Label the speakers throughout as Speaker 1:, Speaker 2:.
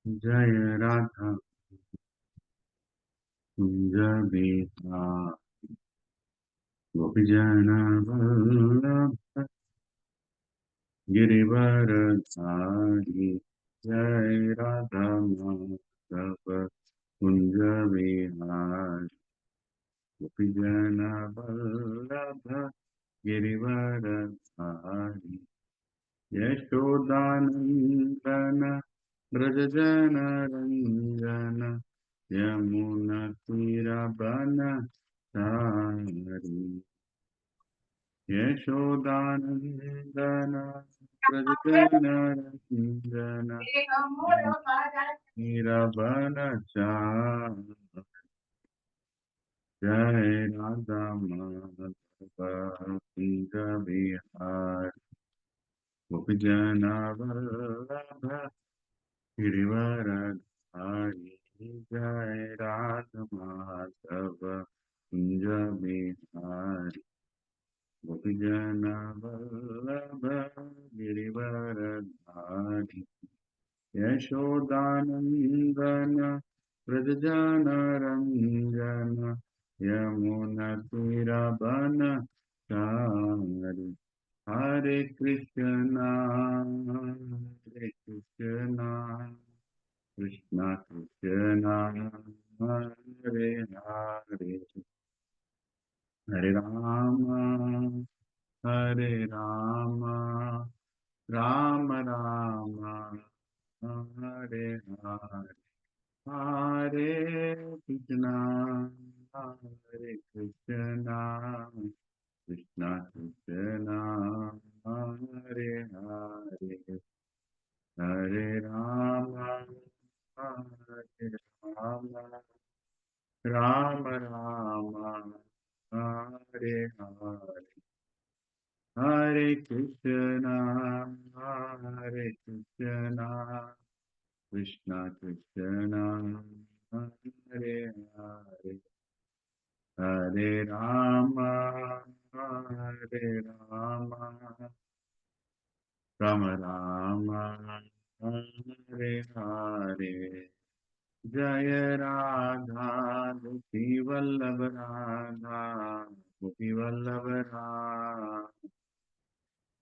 Speaker 1: जय राधा कुंज बिहार गोपीजन वल्लभ गिरिवरधारी। जय राधा माधव कुंज बिहार गोपीजन वल्लभ गिरिवरधारी। यशोदानन्दन व्रज जन रंजन यमुना तीरवनचारि। यशोदानन्दन व्रज जन रंजन यमुना तीरवनचारि। जय राधा माधव कुंज बिहार गोपीजन वल्लभ गिरिवरधारी। जय राधा माधव कुंज बिहारी गोपीजन वल्लभ गिरिवरधारी। यशोदानन्दन व्रज जन रंजन यमुना तीरवनचारि। हरे कृष्णा कृष्णा कृष्णा हरे हरे हरे राम राम राम हरे हरे हरे कृष्णा कृष्णा कृष्णा हरे हरे हरे राम राम राम हरे हरे हरे कृष्णा कृष्णा कृष्णा हरे हरे हरे राम राम राम हरे हरे। जय राधा गोपी वल्लभ राधा गोपी वल्लभ राधा।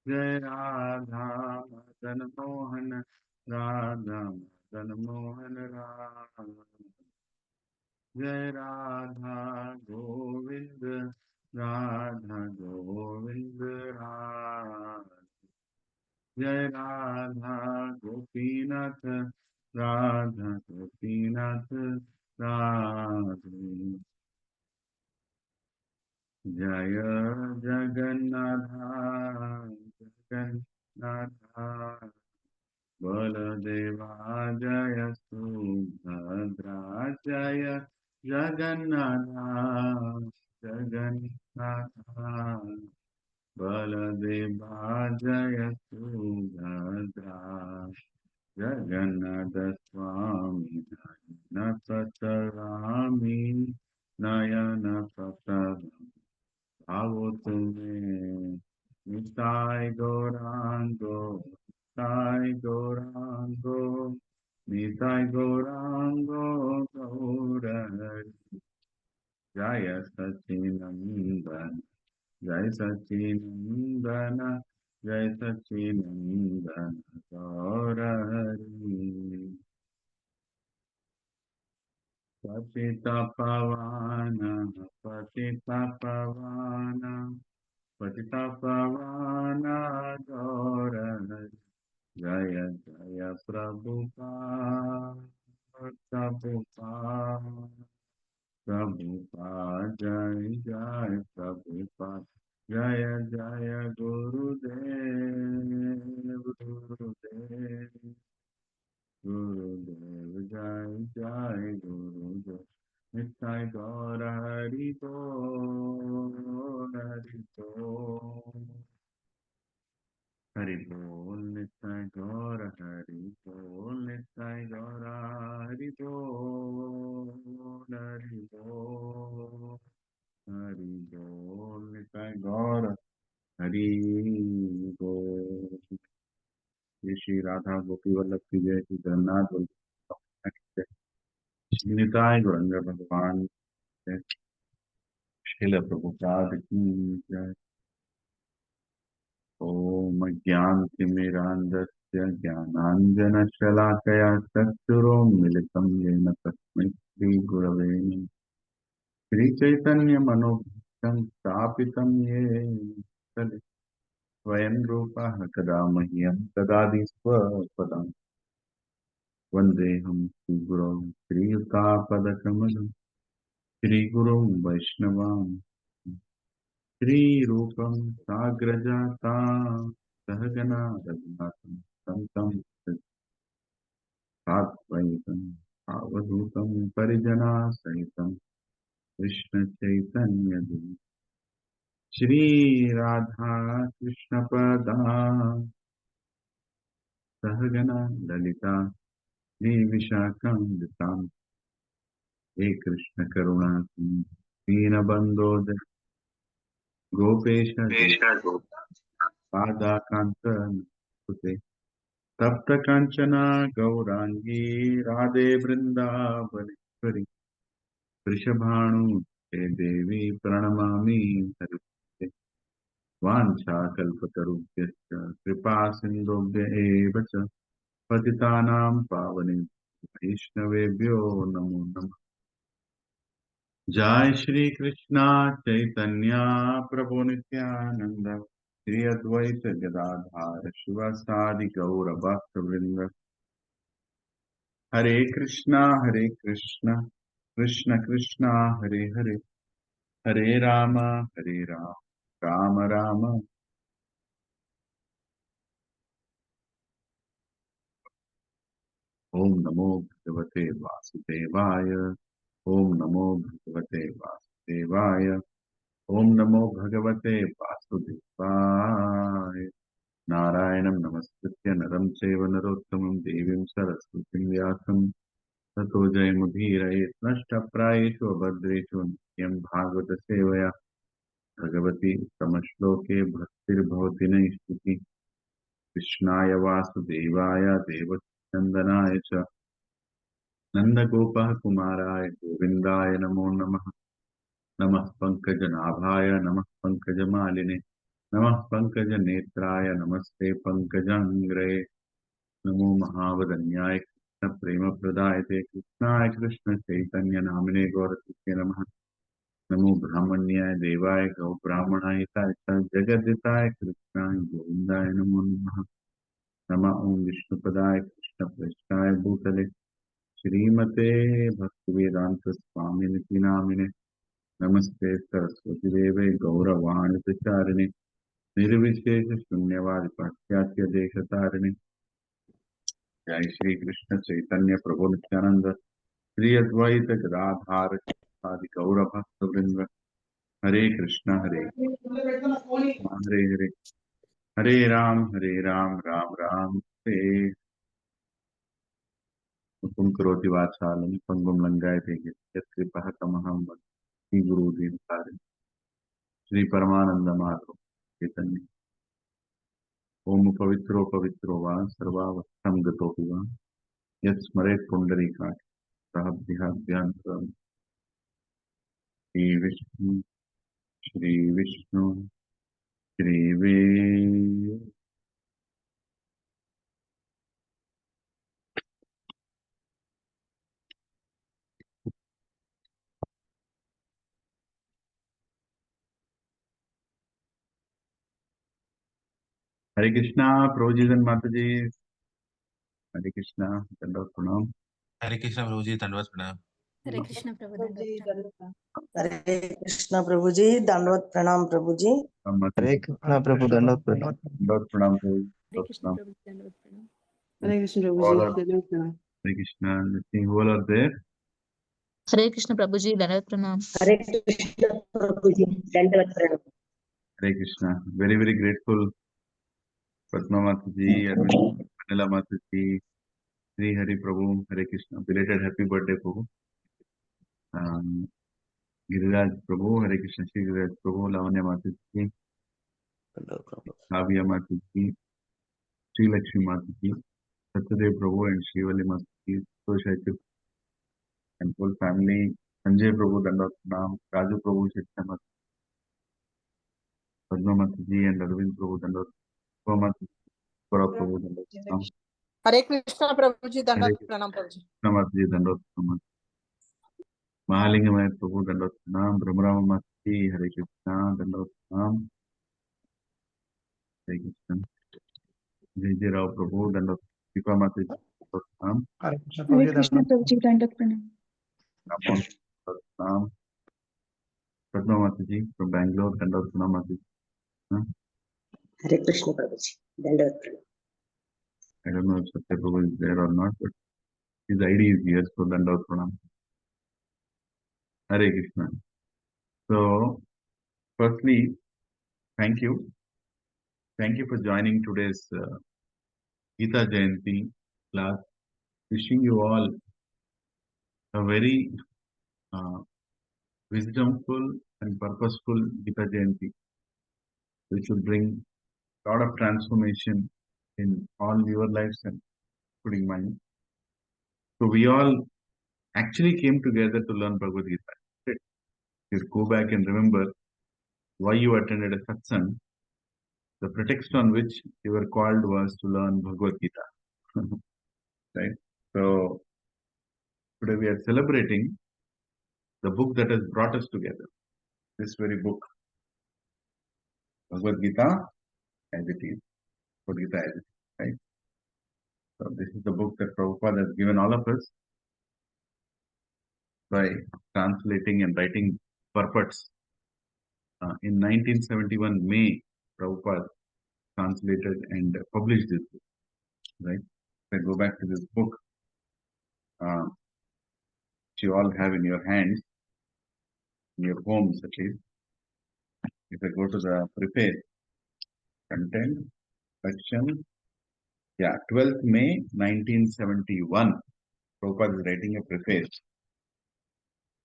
Speaker 1: जय राधा मदन मोहन राधा मदन मोहन राधा। जय राधा गोविंद राधा गोविंद राधा। जय राधा गोपीनाथ राधा गोपीनाथ राधे। जय जगन्नाथ जगन्नाथ बलदेवा जय सुभद्रा। जय जगन्नाथ जगन्नाथ बलदेवा जय सुभद्रा। जगन्नाथ स्वामी नयन पतगामी नयन पतगामी भावो तुम्हें निताय गौरांगो निताय गौरांगो निताय गौरांगो गौरहरि। जय सच्चिनंदन जय सच्चिनंदन जय सच्चिनंदन गौरहरि। पतितपावन पतितपावन पतितपावन गौरहरि। जय जय प्रभुपाद प्रभुपाद प्रभुपाद जय जय प्रभुपाद। जय जय गुरुदेव गुरुदेव गुरुदेव जय जय गुरुदेव। निताय गौर हरि बोल हरि बोल हरि बोल। निताय गौर हरि बोल निताय गौर हरि बोल हरि बोल हरि बोल। निताय गौर हरि बोल। ये श्री राधा गोपी वल्लभ की जय, श्री जगन्नाथ बलदेव निताय गौरंग भगवान के श्रील प्रभुपाद की जय। ओम ज्ञानतिमिरान्धस्य ज्ञानाञ्जनशलाकया चक्षुरोन्मिलितं येन तस्मै श्रीगुरवे नमः। श्रीचैतन्यमनोभीष्टं स्थापितं येन तत् स्वयं रूपः कदा मह्यं ददाति स्वपदम्। वन्देऽहं श्रीगुरौ श्रीयुतापदकमलं श्रीगुरुं वैष्णवाम् श्रीरूपं साग्रजातां सहगना रघुनाथं तं सात्वैतं सावधूतं परिजनासहितं कृष्णचैतन्यदेवं श्रीराधा कृष्णपदां सहगना ललिता श्रीविशाखान्वितां हे कृष्ण करुणा दीनबन्धो गोपेश पादाकान्त तप्त कांचना गौरांगी राधे वृंदावनेश्वरी वृषभानुते देवी प्रणमामि हरिप्रिये। वाञ्छाकल्पतरुभ्यश्च कृपा सिन्धुभ्य एव च पतितानां पावनेभ्यो वैष्णवेभ्यो नमो नमः। जय श्री कृष्णा चैतन्य प्रभु नित्यानंद श्री अद्वैत गदाधार शिवासादि गौर भक्त वृंद। हरे कृष्णा कृष्ण कृष्णा हरे हरे हरे राम राम राम। ओम नमो भगवते वासुदेवाय। ओम नमो भगवते वासुदेवाय। ओम नमो भगवते वासुदेवाय। नारायणं नमस्कृत्य नरं चैव नरोत्तमं देवीं सरस्वतीं व्यासं ततो जयमुदीरयेत् नष्टप्रायेषु अभद्रेषु नित्यं भागवतसेवया भगवती उत्तमश्लोके भक्तिर्भवति नैष्टिकी। कृष्णाय वासुदेवाय देवकीनन्दनाय च नन्दगोपः कुमाराय गोविन्दाय नमो नमः। नमः पङ्कजनाभाय नमः पङ्कजमालिने नमः पङ्कजनेत्राय नमस्ते पङ्कजाङ्ग्रये। नमो महावदन्याय कृष्णप्रेमप्रदायते कृष्णाय कृष्णचैतन्यनामिने गौरतिके नमः। नमो ब्राह्मण्याय देवाय गौब्राह्मणाय च जगद्दिताय कृष्णाय गोविन्दाय नमो नमः। नमः ओं विष्णुपदाय कृष्णप्रेष्ठाय भूतले श्रीमते भक्तिवेदांत स्वामिनिति नामिने नमस्ते सरस्वतीदेवे गौरवाणी प्रचारिणे निर्विशेष शून्यवाद पाश्चात्य देशतारिणे। जय श्री कृष्ण चैतन्य प्रभु नित्यानंद श्री अद्वैत गदाधार आदि गौर भक्त वृंद। हरे कृष्णा हरे हरे हरे राम राम राम हरे। हुकुम करोति वाचालं पंगुं लंघयते यत्कृपः तमहं वन्दे गुरुदीन सारे। श्री परमानंद माधव चैतन्य ओम पवित्रो पवित्रो वा सर्वावस्थं गतोऽपि वा यत्स्मरेत् पुण्डरीकाक्ष सः देहाभ्यन्तरं। श्री विष्णु श्री विष्णु श्री वे। हरे कृष्णा प्रभु जी धन माता जी। हरे कृष्णा दंडवत प्रणाम।
Speaker 2: हरे कृष्ण प्रभु जी दंडवत प्रणाम।
Speaker 3: हरे कृष्ण प्रभु दंडवत प्रणाम।
Speaker 4: हरे कृष्ण प्रभु जी दंडवत प्रणाम प्रभु जी।
Speaker 5: हरे कृष्णा प्रभु दंडवत प्रणाम।
Speaker 1: दंडवत प्रणाम प्रभु।
Speaker 3: हरे कृष्ण प्रभु दंडवत प्रणाम।
Speaker 4: हरे कृष्ण प्रभु जी दंडवत प्रणाम।
Speaker 1: हरे Krishna who all are there?
Speaker 6: हरे कृष्ण प्रभु जी दंडवत प्रणाम।
Speaker 4: हरे कृष्ण प्रभु जी दंडवत प्रणाम।
Speaker 1: हरे Krishna very very grateful Padma माता जी अरविंद मंडला माता जी श्री हरि प्रभु। हरे कृष्णा belated happy birthday प्रभु। गिरिराज प्रभु हरे कृष्ण श्री गिरिराज प्रभु लावण्य माता जी काव्या माता जी श्री लक्ष्मी माता जी सत्यदेव प्रभु एंड श्रीवली माता जी Shaitu and full family, Sanjay Prabhu Dandot Pranam, Raju Prabhu Shaitu, Padma Mataji and Arvind Prabhu Dandot, Mataji, Gaurav Prabhu Dandot Pranam,
Speaker 7: Hare Krishna Prabhu ji
Speaker 1: Hare
Speaker 7: दंडवत
Speaker 1: Krishna
Speaker 7: प्रणाम प्रभु जी।
Speaker 1: Mataji Dandot Pranam, Mahalingam Prabhu Dandot Pranam, Brahmarama Mataji, Hare Krishna Dandot Pranam, Hare Krishna, Jai Rao Prabhu Dandot, Deepa Mataji Dandot Pranam,
Speaker 5: Hare Krishna
Speaker 3: Hare
Speaker 5: Prabhuji,
Speaker 3: Krishna
Speaker 5: Dandavad
Speaker 3: Prabhuji, Dandvat Pranam.
Speaker 1: Ramon Dandot Pranam, Padma Mataji from Bangalore Dandot Pranam Mataji.
Speaker 4: Hare Krishna Prabhuji. Dandavad Pranam.
Speaker 1: I don't know if Satya Prabhu is there or not, but his ID is here, so Dandot Pranam. Hare Krishna. So, firstly, thank you. Thank you for joining today's Gita Jayanti class. Wishing you all a very wisdomful and purposeful Gita Jayanti, which will bring a lot of transformation in all your lives and including mine. So, we all actually came together to learn Bhagavad Gita. Just go back and remember why you attended a satsang. The pretext on which you were called was to learn Bhagavad Gita. Right? So today we are celebrating the book that has brought us together. This very book, Bhagavad Gita as it is. Bhagavad Gita as it is. Right? So this is the book that Prabhupada has given all of us by translating and writing purports. In 1971 May, Prabhupada translated and published this book. Right? If I go back to this book, which you all have in your hands, in your homes at least. If I go to the preface, content, section, 12th May 1971, Prabhupada is writing a preface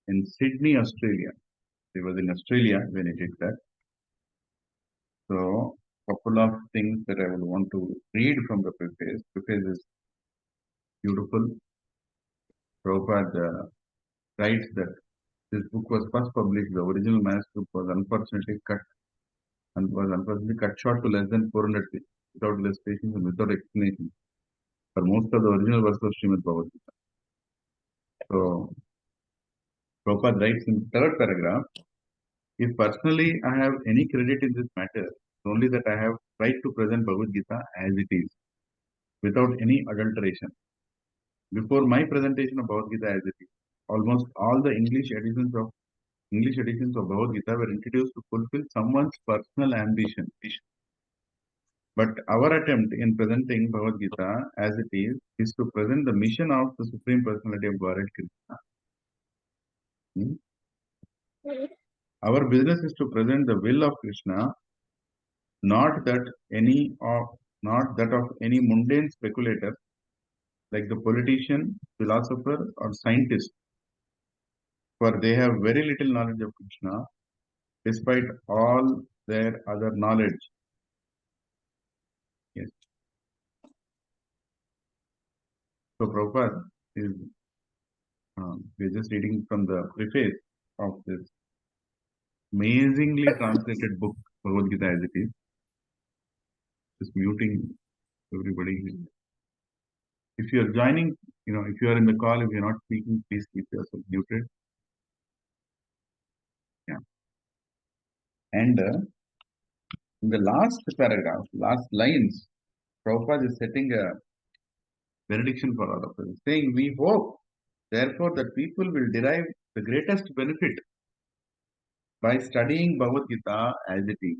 Speaker 1: in Sydney, Australia. He was in Australia when he did that. So, couple of things that I would want to read from the preface. Preface is beautiful. Prabhupada writes that this book was first published, the original manuscript was unfortunately cut short to less than 400 pages, without illustrations and without explanation for most of the original verse of Srimad Bhagavad Gita. So, Prabhupada writes in the third paragraph, if personally I have any credit in this matter, it's only that I have tried to present Bhagavad Gita as it is, without any adulteration. Before my presentation of Bhagavad Gita as it is, almost all the English editions of Bhagavad Gita were introduced to fulfill someone's personal ambition. But our attempt in presenting Bhagavad Gita as it is to present the mission of the Supreme Personality of Godhead Krishna. Our business is to present the will of Krishna, not that of any mundane speculator like the politician, philosopher, or scientist, for they have very little knowledge of Krishna, despite all their other knowledge. Yes. So Prabhupada is we're just reading from the preface of this amazingly translated book, Bhagavad Gita as it is. Just muting everybody. If you are joining, if you are in the call, if you're not speaking, please keep yourself muted. Yeah. And in the last paragraph, last lines, Prabhupada is setting a benediction for all of us, saying, we hope, therefore, that people will derive the greatest benefit by studying Bhagavad Gita as it is,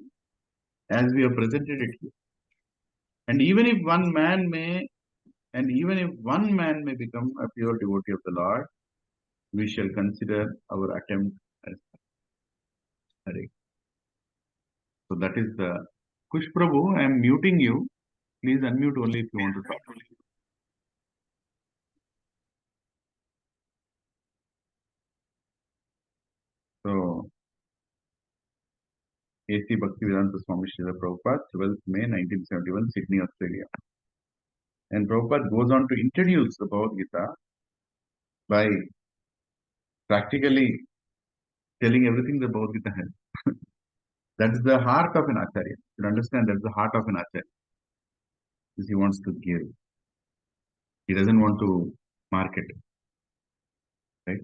Speaker 1: as we have presented it here. And even if one man may become a pure devotee of the Lord, we shall consider our attempt as Hare. So that is the Kush Prabhu. I am muting you. Please unmute only if you want to talk. So, A.C. Bhaktivedanta Swami Srila Prabhupada, 12th May 1971, Sydney, Australia. And Prabhupada goes on to introduce the Bhagavad Gita by practically telling everything the Bhagavad Gita has. That's the heart of an Acharya. You understand, that's the heart of an Acharya. Is he wants to give. He doesn't want to market. Right?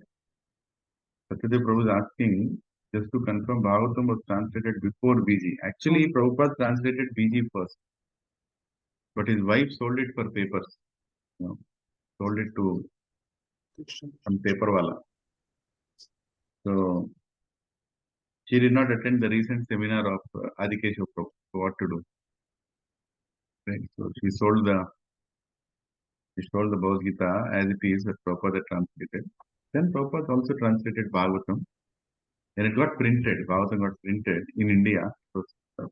Speaker 1: Satyadev Prabhu is asking, just to confirm, Bhagavatam was translated before BG. Actually, Prabhupada translated BG first. But his wife sold it for papers. You know, sold it to some paper wala. So, she did not attend the recent seminar of Adikesha Prabhu. So, what to do? Right? So, she sold the Bhagavad Gita as it is, that Prabhupada translated. Then Prabhupada also translated Bhagavatam. Then it got printed. Bhagavatam got printed in India. It was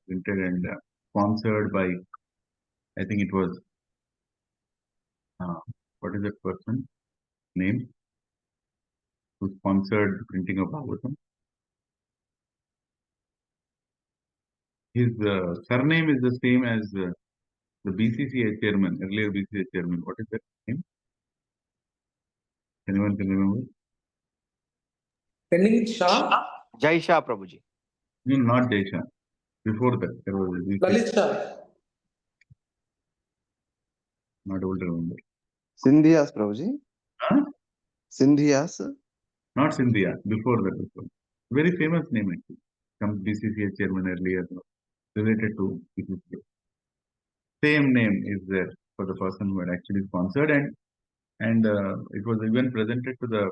Speaker 1: printed and sponsored by, I think it was, what is that person name who sponsored the printing of Bhagavatam? His surname is the same as the BCCI chairman, earlier BCCI chairman. What is that name? Anyone can remember?
Speaker 8: Pending Shah,
Speaker 5: Jai Shah Prabhuji.
Speaker 1: No, not Desha. Before that, there was a BCCI,
Speaker 8: Lalit Shah,
Speaker 1: not able to remember.
Speaker 5: Sindhias Prabhuji.
Speaker 1: Huh?
Speaker 5: Sindhias.
Speaker 1: Not Sindhia, before that. Before. Very famous name actually. Some BCCI chairman earlier, related to BCCI. Same name is there for the person who had actually sponsored, and it was even presented to the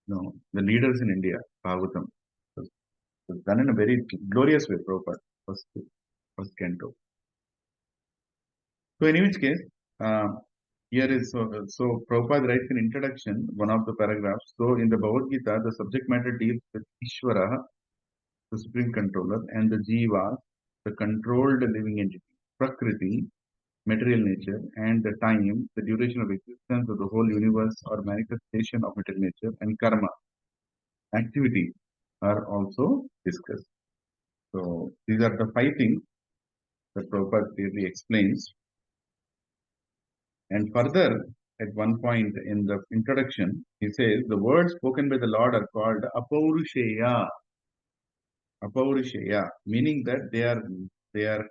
Speaker 1: the leaders in India. Bhagavatam was done in a very glorious way. Prabhupada first canto. So in which case, here is so Prabhupada writes in introduction one of the paragraphs. So in the Bhagavad Gita, the subject matter deals with Ishvara, the supreme controller, and the Jivas, the controlled living entity, Prakriti, material nature, and the time, the duration of existence of the whole universe or manifestation of material nature, and karma, activity, are also discussed. So these are the 5 things that Prabhupada clearly explains. And further, at one point in the introduction, he says the words spoken by the Lord are called Apaurusheya. Apaurusheya, meaning that they are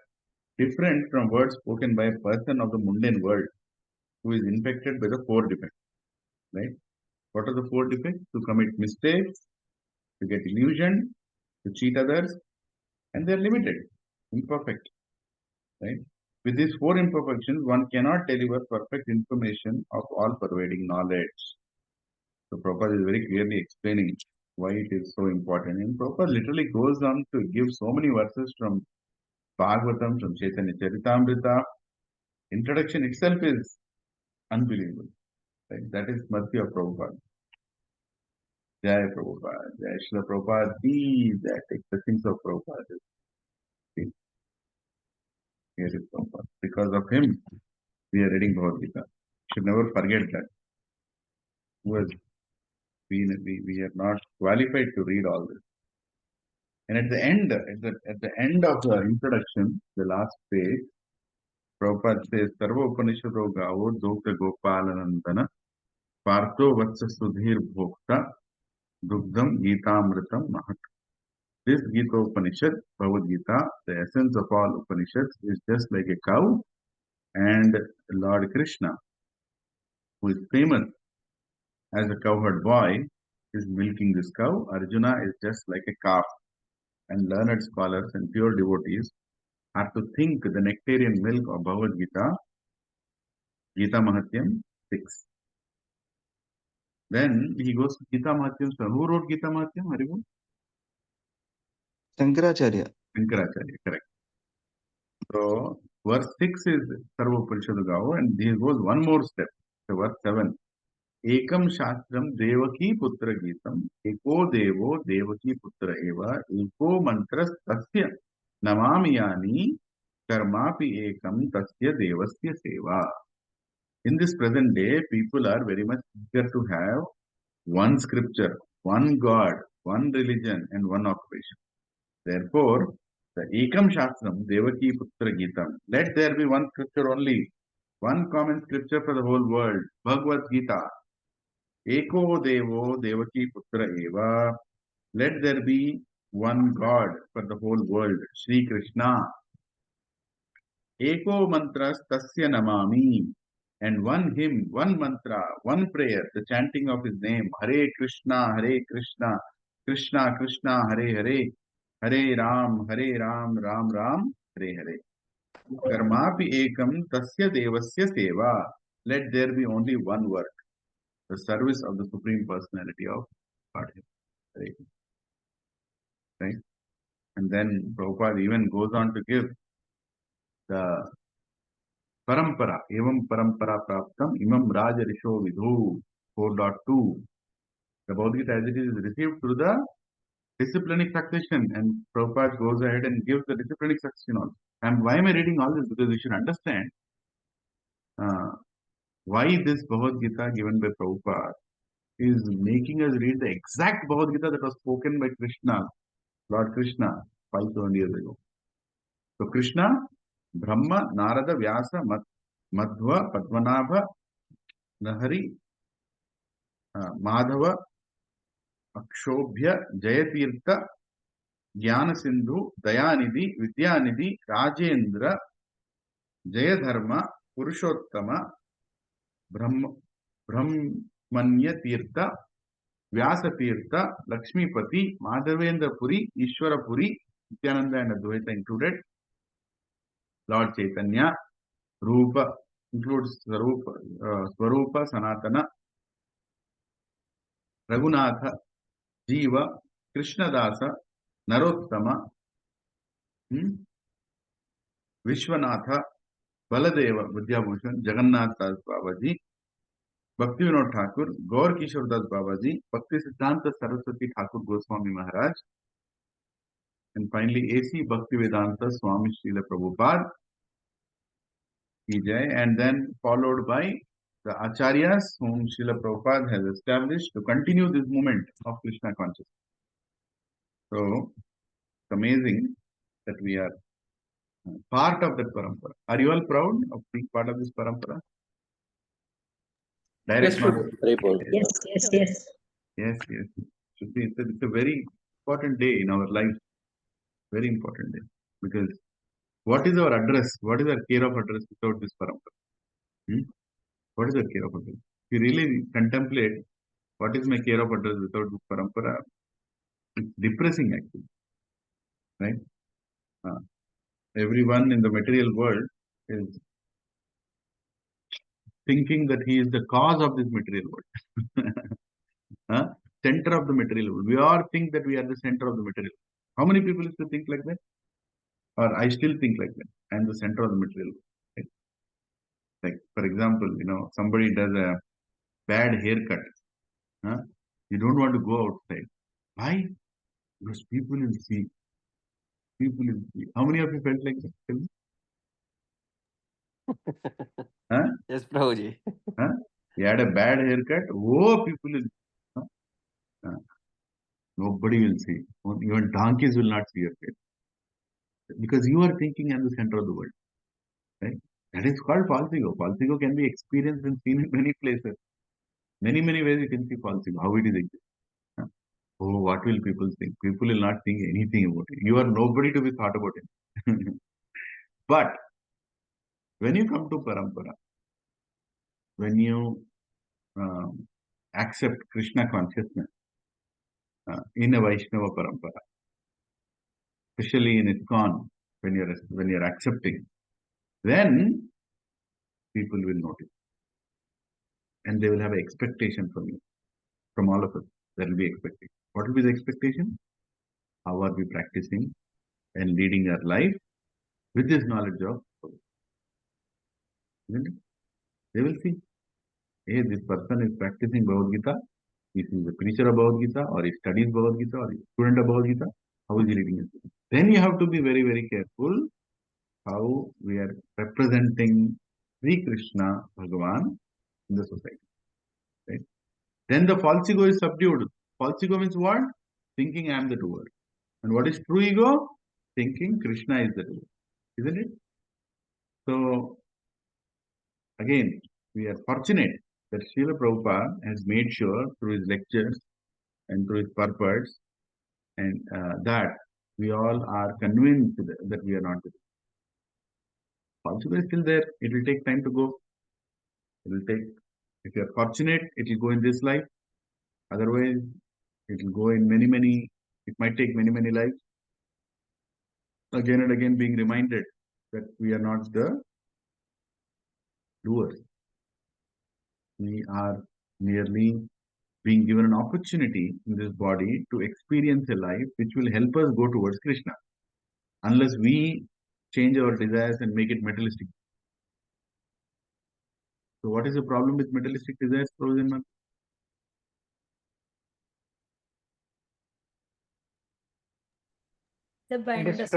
Speaker 1: different from words spoken by a person of the mundane world who is infected by the 4 defects. Right? What are the 4 defects? To commit mistakes, to get illusioned, to cheat others, and they are limited, imperfect. Right? With these 4 imperfections, one cannot deliver perfect information of all-pervading knowledge. So Prabhupada is very clearly explaining why it is so important. And Prabhupada literally goes on to give so many verses from Bhagavatam, from Chaitanya Charitamrita. Introduction itself is unbelievable. Right? That is mercy of Prabhupada. Jai Prabhupada, Jai Srila Prabhupada, that acceptance of Prabhupada. Here is Prabhupada. Because of him, we are reading Bhagavad Gita. Should never forget that. We are not qualified to read all this. And at the end, at the end of the introduction, the last page, Prabhupada says, Sarva Upanishado Gavo Dokta Gopalanandana Partho Vatsa Sudhir Bhokta Dugdam Gitamritam Mahat. This Gita Upanishad, Bhagavad Gita, the essence of all Upanishads, is just like a cow, and Lord Krishna, who is famous as a cowherd boy, is milking this cow. Arjuna is just like a calf, and learned scholars and pure devotees have to think the nectarian milk of Bhagavad Gita, Gita Mahatyam 6. Then he goes to Gita Mahatyam. So who wrote Gita Mahatyam? Haribu?
Speaker 5: Shankaracharya.
Speaker 1: Shankaracharya, correct. So verse 6 is Sarva Upanishadu Gavo, and he goes one more step. So verse 7. Ekam Shastram Devaki Putra Gitam, Eko Devo Devaki Putra Eva, Eko Mantras Tasya Namamiyani Karmapi Ekam Tasya Devasya Seva. In this present day, people are very much eager to have one scripture, one God, one religion, and one occupation. Therefore, the Ekam Shastram Devaki Putra Gitam, let there be one scripture only, one common scripture for the whole world, Bhagavad Gita. Eko Devo Devaki Putra Eva. Let there be one God for the whole world, Sri Krishna. Eko Mantras Tasya Namami. And one hymn, one mantra, one prayer, the chanting of his name, Hare Krishna, Krishna Krishna, Hare Hare, Hare Ram, Ram Ram, Hare Hare. Karmapi ekam tasya devasya seva. Let there be only one work, the service of the Supreme Personality of Godhead. Right? And then Prabhupada even goes on to give the Parampara, Evam Parampara Praptam, Imam Raja Risho Vidhu, 4.2. The Bhagavad Gita as it is received through the disciplinic succession, and Prabhupada goes ahead and gives the disciplinic succession also. And why am I reading all this? Because we should understand why this Bhagavad Gita given by Prabhupada is making us read the exact Bhagavad Gita that was spoken by Krishna, Lord Krishna, 5,000 years ago. So Krishna, Brahma, Narada, Vyasa, Madhva, Padmanabha, Nahari, Madhava, Akshobhya, Jayatirtha, Jnana Sindhu, Dayanidhi, Vidyanidhi, Rajendra, Jayadharma, Purushottama, Brahmanya Tirtha, Vyasa Tirtha, Lakshmipati, Madhavendra Puri, Ishwara Puri, Nityananda and Advaita included, Lord Chaitanya, Rupa includes Swarupa, Sanatana, Raghunatha, Jiva, Krishnadasa, Narottama, Vishwanatha, Baladeva, Vidyabhushan, Jagannath Das Babaji, Bhakti Vinod Thakur, Gaur Kishore Das Babaji, Bhakti Siddhanta Saraswati Thakur Goswami Maharaj, and finally A.C. Bhaktivedanta Swami Srila Prabhupada, and then followed by the Acharyas whom Srila Prabhupada has established to continue this movement of Krishna consciousness. So, it's amazing that we are part of that parampara. Are you all proud of being part of this parampara? Direct knowledge.
Speaker 4: Yes, yes, yes.
Speaker 1: Yes. Should be, it's a very important day in our life. Very important day. Because what is our address? What is our care of address without this parampara? What is our care of address? If you really contemplate what is my care of address without this parampara, it's depressing actually. Right? Everyone in the material world is thinking that he is the cause of this material world. Center of the material world. We all think that we are the center of the material world. How many people used to think like that? Or I still think like that. I am the center of the material world. Right? Like, for example, somebody does a bad haircut. You don't want to go outside. Why? Because people will see. People will see. How many of you felt like that? Tell me.
Speaker 5: Yes, Prabhuji.
Speaker 1: You had a bad haircut. Oh, people will. Nobody will see. Even donkeys will not see your face. Because you are thinking at the center of the world. Right? That is called false ego. False ego can be experienced and seen in many places. Many ways you can see false ego, how it is exists. Oh, what will people think? People will not think anything about it. You are nobody to be thought about it. But when you come to parampara, when you accept Krishna consciousness in a Vaishnava parampara, especially in ISKCON, when you're accepting, then people will notice. And they will have an expectation from you, from all of us. There will be expectation. What will be the expectation? How are we practicing and leading our life with this knowledge of God? They will see, hey, this person is practicing Bhagavad Gita, he is a preacher of Bhagavad Gita, or he studies Bhagavad Gita, or he is a student of Bhagavad Gita. How is he leading his life? Then you have to be very careful how we are representing Sri Krishna Bhagavan in the society. Right? Then the false ego is subdued. False ego means what? Thinking I am the doer. And what is true ego? Thinking Krishna is the doer. Isn't it? So, again, we are fortunate that Srila Prabhupada has made sure through his lectures and through his purports and that we all are convinced that we are not there. Possibly still there. It will take time to go. It will take, if you are fortunate, it will go in this life. Otherwise, it will go in many, it might take many lives. Again and again being reminded that we are not the doers. We are merely being given an opportunity in this body to experience a life which will help us go towards Krishna. Unless we change our desires and make it materialistic. So what is the problem with materialistic desires, Prabhupada?
Speaker 3: The bind us.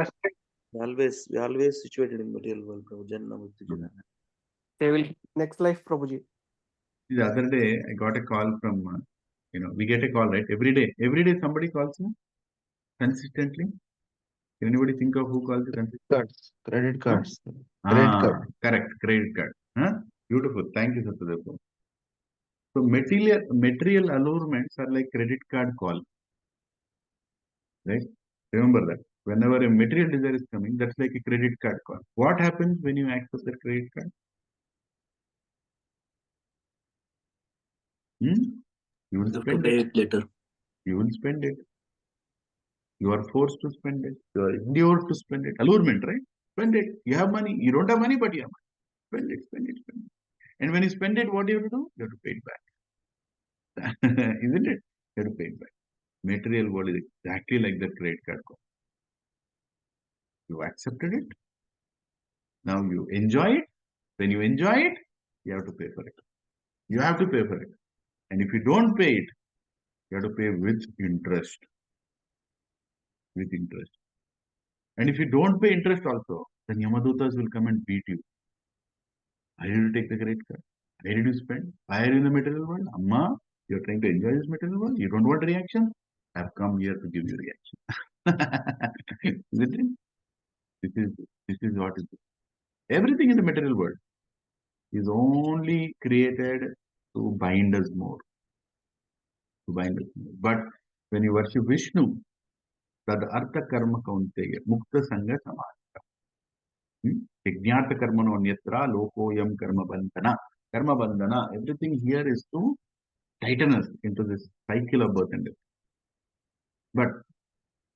Speaker 8: We always situated in material world, Prabhu. Janna Mukti Janna.
Speaker 5: They will next life, Prabhuji.
Speaker 1: The other day, I got a call from, we get a call, right? Every day somebody calls you consistently. Can anybody think of who calls you consistently?
Speaker 9: Credit cards.
Speaker 1: Correct. Credit card. Huh? Beautiful. Thank you, Satyadev. So material allurements are like credit card call. Right? Remember that. Whenever a material desire is coming, that's like a credit card call. What happens when you access that credit card? You will spend it
Speaker 8: later.
Speaker 1: You will spend it. You are forced to spend it. You are endured to spend it. Allurement, right? Spend it. You have money. You don't have money, but you have money. Spend it. And when you spend it, what do you have to do? You have to pay it back. Isn't it? You have to pay it back. Material world is exactly like that credit card call. You accepted it. Now you enjoy it. When you enjoy it, you have to pay for it. You have to pay for it. And if you don't pay it, you have to pay with interest. With interest. And if you don't pay interest also, then Yamadutas will come and beat you. Why did you take the credit card? Why did you spend? Why are you in the material world? Amma, you're trying to enjoy this material world. You don't want reaction? I've come here to give you reaction. Isn't it? This is what is it. Everything in the material world is only created to bind us more. But when you worship Vishnu, tad artha karma kaunteya mukta sangha samata. Yajnata karmano nyatra lokoyam karma bandhana. Karma bandhana. Everything here is to tighten us into this cycle of birth and death. But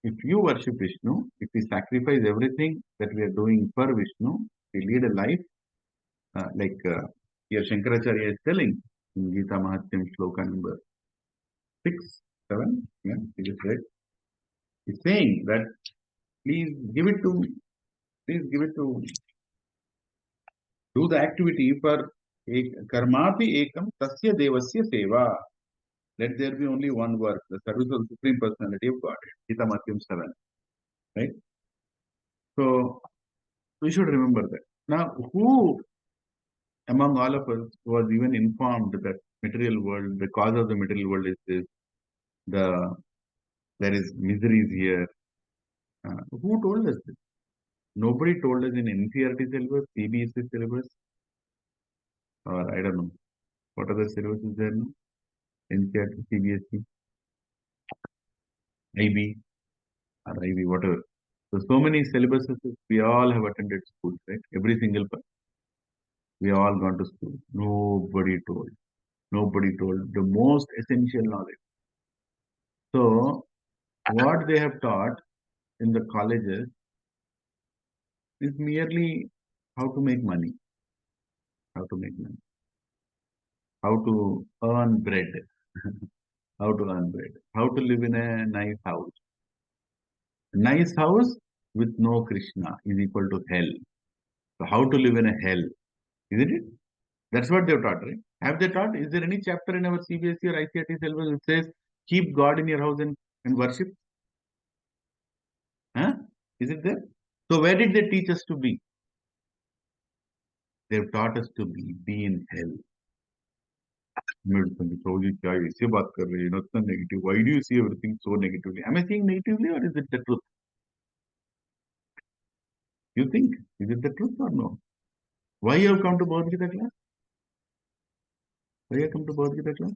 Speaker 1: if you worship Vishnu, if we sacrifice everything that we are doing for Vishnu, we lead a life like here Shankaracharya is telling in Gita Mahatyam Shloka number 6, 7, yeah, he just read. He's saying that please give it to do the activity for karmapi ekam tasya devasya seva. Let there be only one work, the service of the Supreme Personality of God. Gita Mahatyam 7. Right? So we should remember that. Now, who among all of us was even informed that material world, the cause of the material world is this, there is miseries here. Who told us this? Nobody told us in NCERT syllabus, CBSE syllabus, or I don't know. What other syllabus is there now? NCERT, CBSE, IB, or IB, whatever. So many syllabuses, we all have attended schools, right? Every single person. We all gone to school. Nobody told. Nobody told the most essential knowledge. So, what they have taught in the colleges is merely how to make money. How to make money. How to earn bread. How to earn bread. How to live in a nice house. A nice house with no Krishna is equal to hell. So, how to live in a hell. Isn't it? That's what they've taught, right? Have they taught? Is there any chapter in our CBSE or ICRT syllabus which says, keep God in your house and worship? Huh? Is it there? So where did they teach us to be? They've taught us to be in hell. Nothing negative. Why do you see everything so negatively? Am I seeing negatively or is it the truth? You think? Is it the truth or no? Why you have come to Bhagavad Gita class? Why you come to Bhagavad Gita class?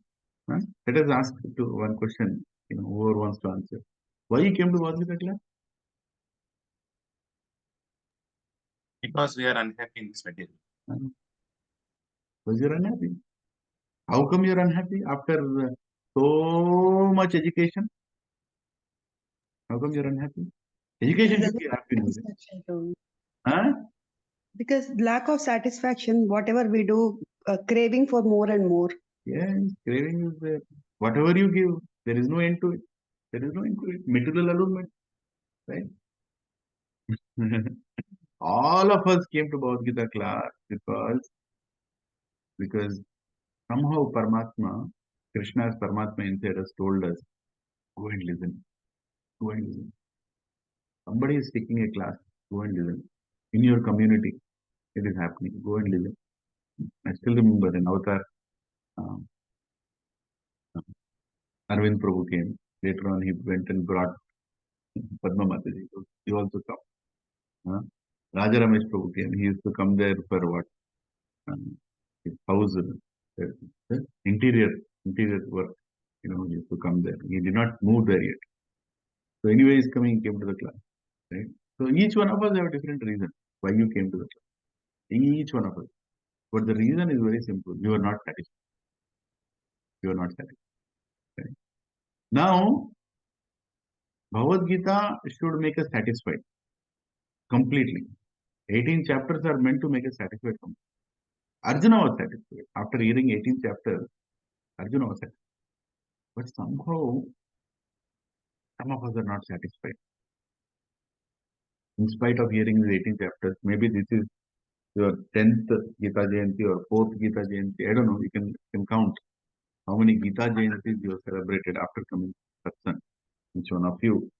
Speaker 1: Huh? Let us ask to one question, whoever wants to answer. Why you came to Bhagavad Gita class?
Speaker 2: Because we are unhappy in this material.
Speaker 1: Huh? Because you're unhappy. How come you're unhappy after so much education? How come you're unhappy? Education should be happiness.
Speaker 9: Satisfaction too.
Speaker 1: Huh?
Speaker 9: Because lack of satisfaction, whatever we do, craving for more and more.
Speaker 1: Yes, craving is there. Whatever you give, there is no end to it. There is no end to it. Material allurement, right? All of us came to Bhagavad Gita class because somehow Paramatma, Krishna's Paramatma inside us told us, go and listen. Go and listen. Somebody is taking a class, go and listen. In your community, it is happening. Go and listen. I still remember in Avatar, um, Arvind Prabhu came. Later on, he went and brought Padma Mataji. He also come. Raja Ramesh Prabhu came. He used to come there for what? His house, interior work. He used to come there. He did not move there yet. So anyway, he's coming. He came to the class. Right? So each one of us have a different reason why you came to the class. Each one of us. But the reason is very simple. You are not satisfied. You are not satisfied. Right? Now, Bhagavad Gita should make us satisfied completely. 18 chapters are meant to make us satisfied completely. Arjuna was satisfied. After hearing 18 chapters, Arjuna was satisfied. But somehow, some of us are not satisfied. In spite of hearing these 18 chapters, maybe this is your 10th Gita Jayanti or 4th Gita Jayanti. I don't know. You can count how many Gita Jayantis you have celebrated after coming to satsang, each one of you.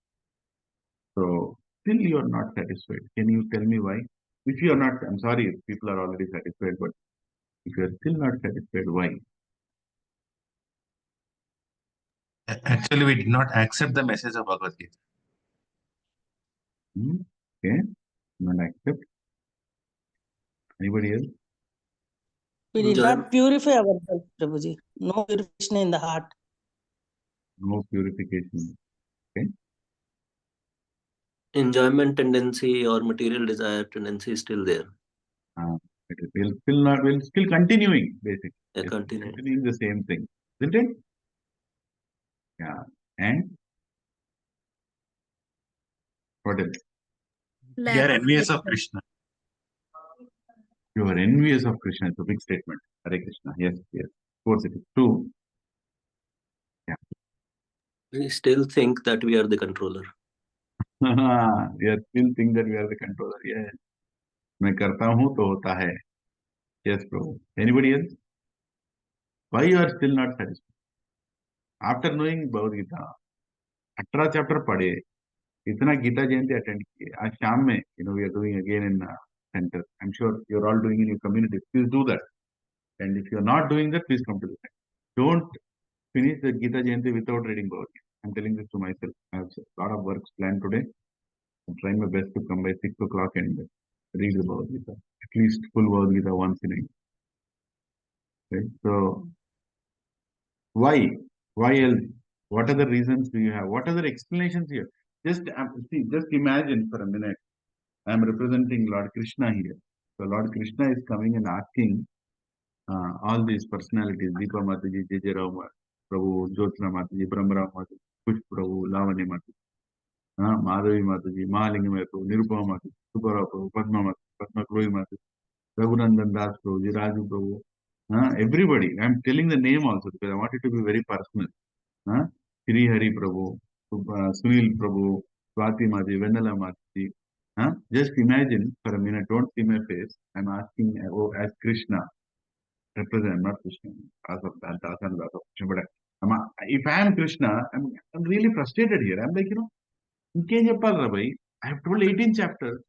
Speaker 1: So, still you are not satisfied. Can you tell me why? If you are not, I'm sorry if people are already satisfied, but if you are still not satisfied, why?
Speaker 2: Actually, we did not accept the message of Bhagavad Gita.
Speaker 1: Okay, not accept. Anybody else?
Speaker 4: We did
Speaker 8: Enjoy-
Speaker 4: not purify ourselves, Prabhuji. No purification in the heart.
Speaker 1: No purification.
Speaker 8: Enjoyment tendency or material desire tendency is still there.
Speaker 1: We'll still continuing, basically.
Speaker 8: Yeah, continue.
Speaker 1: Continuing the same thing. Isn't it? Yeah. And what else?
Speaker 2: We are envious of Krishna.
Speaker 1: You are envious of Krishna. It's a big statement. Hare Krishna. Yes, yes. Of course, it is true.
Speaker 8: We still think that we are the controller.
Speaker 1: We are still think that we are the controller. Yes. मैं करता हूँ तो होता है. Yes, bro. Anybody else? Why you are still not satisfied? After knowing Bhagavad Gita, 18 chapter पढ़े, इतना Gita Jayanti attend किए, आज शाम में, we are doing again in center. I'm sure you're all doing in your community. Please do that. And if you're not doing that, please come to the center. Don't finish the Gita Jayanti without reading Bhagavad Gita. I'm telling this to myself. I have a lot of works planned today. I'm trying my best to come by 6 o'clock and read the Bhagavad Gita. At least full Bhagavad Gita once in a year. Right? So, why? Why else? What are the reasons do you have? What are the explanations here? Just imagine for a minute. I'm representing Lord Krishna here. So Lord Krishna is coming and asking all these personalities, Deepa Mataji, J.J. Rao Prabhu, Jyotsna Mataji, Brahma Rao Mataji, Push Prabhu, Lavanya Mataji, Madhavi Mataji, Mahalinga Prabhu, Nirupama Mataji, Subara Prabhu, Padma Mataji, Padma Kloyi Mataji, Raghunandan Das Prabhu, Raju Prabhu, everybody. I'm telling the name also because I want it to be very personal. Sri Hari Prabhu, Sunil Prabhu, Swati Mataji, Vendala Mataji. Just imagine for a minute, don't see my face. I'm asking as Krishna, represent, not Krishna, as of that, but if I am Krishna, I'm really frustrated here. I'm like, I have told 18 chapters.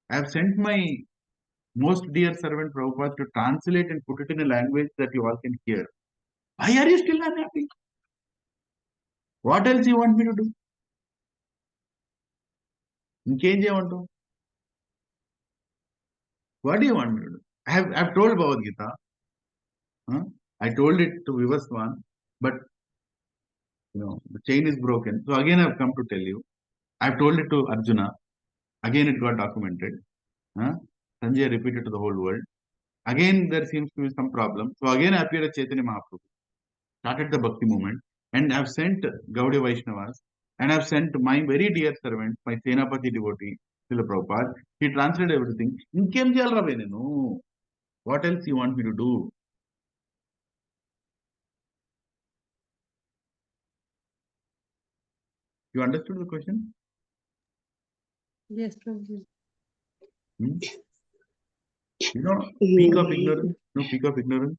Speaker 1: I have sent my most dear servant Prabhupada to translate and put it in a language that you all can hear. Why are you still unhappy? What else you want me to do? What do you want me to do? I've told Bhagavad Gita. I told it to Vivaswan, but the chain is broken. So again, I've come to tell you. I've told it to Arjuna. Again, it got documented. Huh? Sanjay repeated to the whole world. Again, there seems to be some problem. So again, appeared a Chaitanya Mahaprabhu. Started the Bhakti movement. And I've sent Gaudiya Vaishnavas. And I've sent my very dear servant, my Senapati devotee, Srila Prabhupada. He translated everything. Inkem chal raha no. What else you want me to do? You understood the question?
Speaker 9: Yes, Prabhuji.
Speaker 1: Hmm? Peak of ignorance. No, peak of ignorance.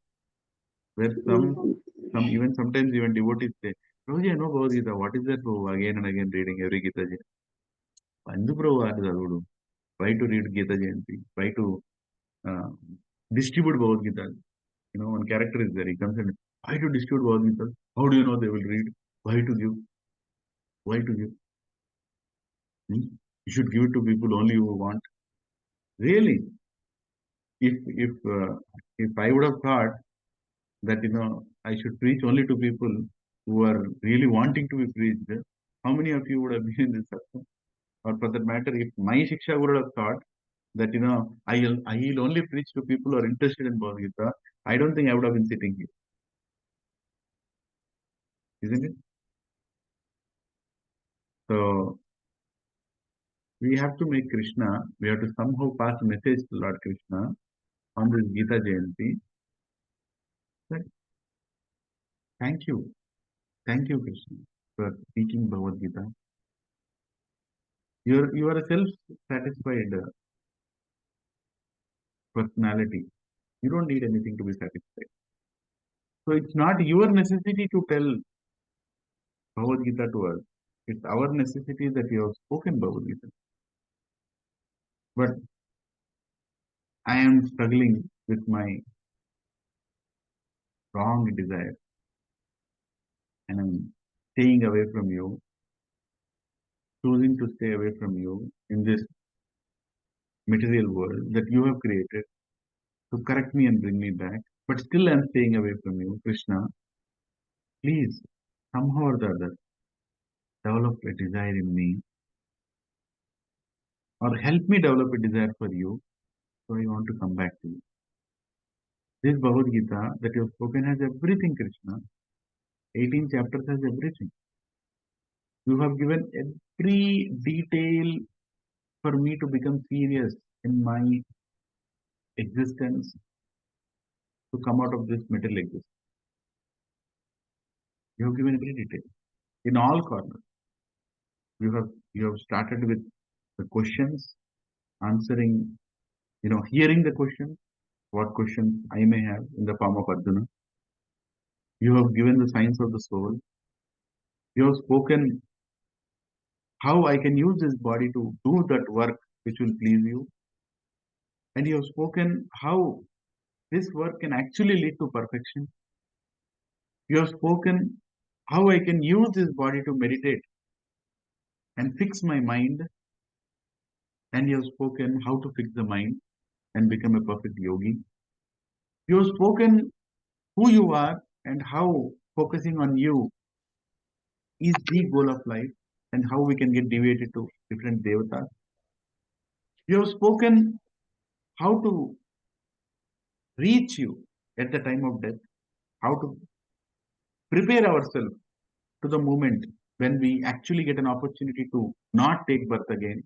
Speaker 1: Where even sometimes even devotees say, Prabhuji, I know Bhagavad Gita. What is that, Prabhu? Again and again reading every Gita Jayanti. Pandu Prabhu, why to read Gita Jayanti? Why to distribute Bhagavad Gita? One character is there. He comes and, why to distribute Bhagavad Gita? How do you know they will read? Why to give? Why to give? Hmm? You should give it to people only who want. Really? If I would have thought that I should preach only to people who are really wanting to be preached, how many of you would have been in this satsang? Or for that matter, if my Shiksha would have thought that I'll only preach to people who are interested in Bhagavad Gita, I don't think I would have been sitting here. Isn't it? So we have to make Krishna, we have to somehow pass a message to Lord Krishna on this Gita Jayanti. That thank you Krishna for teaching Bhagavad Gita. You are a self-satisfied personality. You don't need anything to be satisfied. So it's not your necessity to tell Bhagavad Gita to us. It's our necessity that you have spoken Bhagavad Gita. But I am struggling with my wrong desire. And I'm staying away from you, choosing to stay away from you in this material world that you have created to correct me and bring me back. But still I'm staying away from you. Krishna, please, somehow or the other, develop a desire in me, or help me develop a desire for you, so I want to come back to you. This Bhagavad Gita that you have spoken has everything, Krishna. 18 chapters has everything. You have given every detail for me to become serious in my existence, to come out of this material existence. You have given every detail in all corners. You have started with the questions, answering, hearing the questions, what questions I may have in the form of Arjuna. You have given the science of the soul. You have spoken how I can use this body to do that work which will please you. And you have spoken how this work can actually lead to perfection. You have spoken how I can use this body to meditate and fix my mind. And you have spoken how to fix the mind and become a perfect yogi. You have spoken who you are and how focusing on you is the goal of life and how we can get deviated to different devatas. You have spoken how to reach you at the time of death, how to prepare ourselves to the moment when we actually get an opportunity to not take birth again.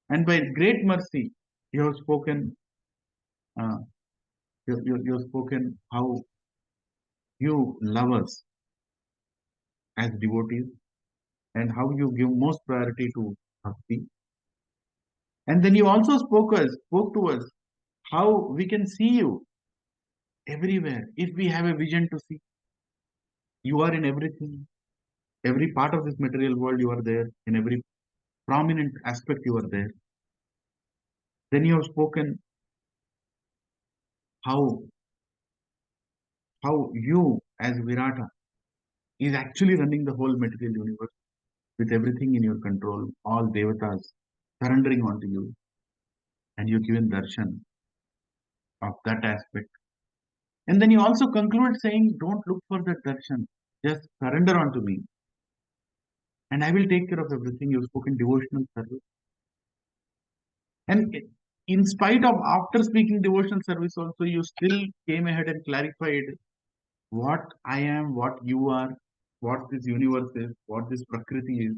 Speaker 1: And by great mercy, you have spoken, uh, you have spoken how you love us as devotees and how you give most priority to bhakti. And then you also spoke to us how we can see you everywhere if we have a vision to see. You are in everything. Every part of this material world, you are there. In every prominent aspect, you are there. Then you have spoken how you as Virata is actually running the whole material universe with everything in your control, all devatas surrendering onto you, and you've given darshan of that aspect. And then he also concludes saying, don't look for the darshan, just surrender unto me. And I will take care of everything. You've spoken devotional service. And in spite of after speaking devotional service also, you still came ahead and clarified what I am, what you are, what this universe is, what this Prakriti is,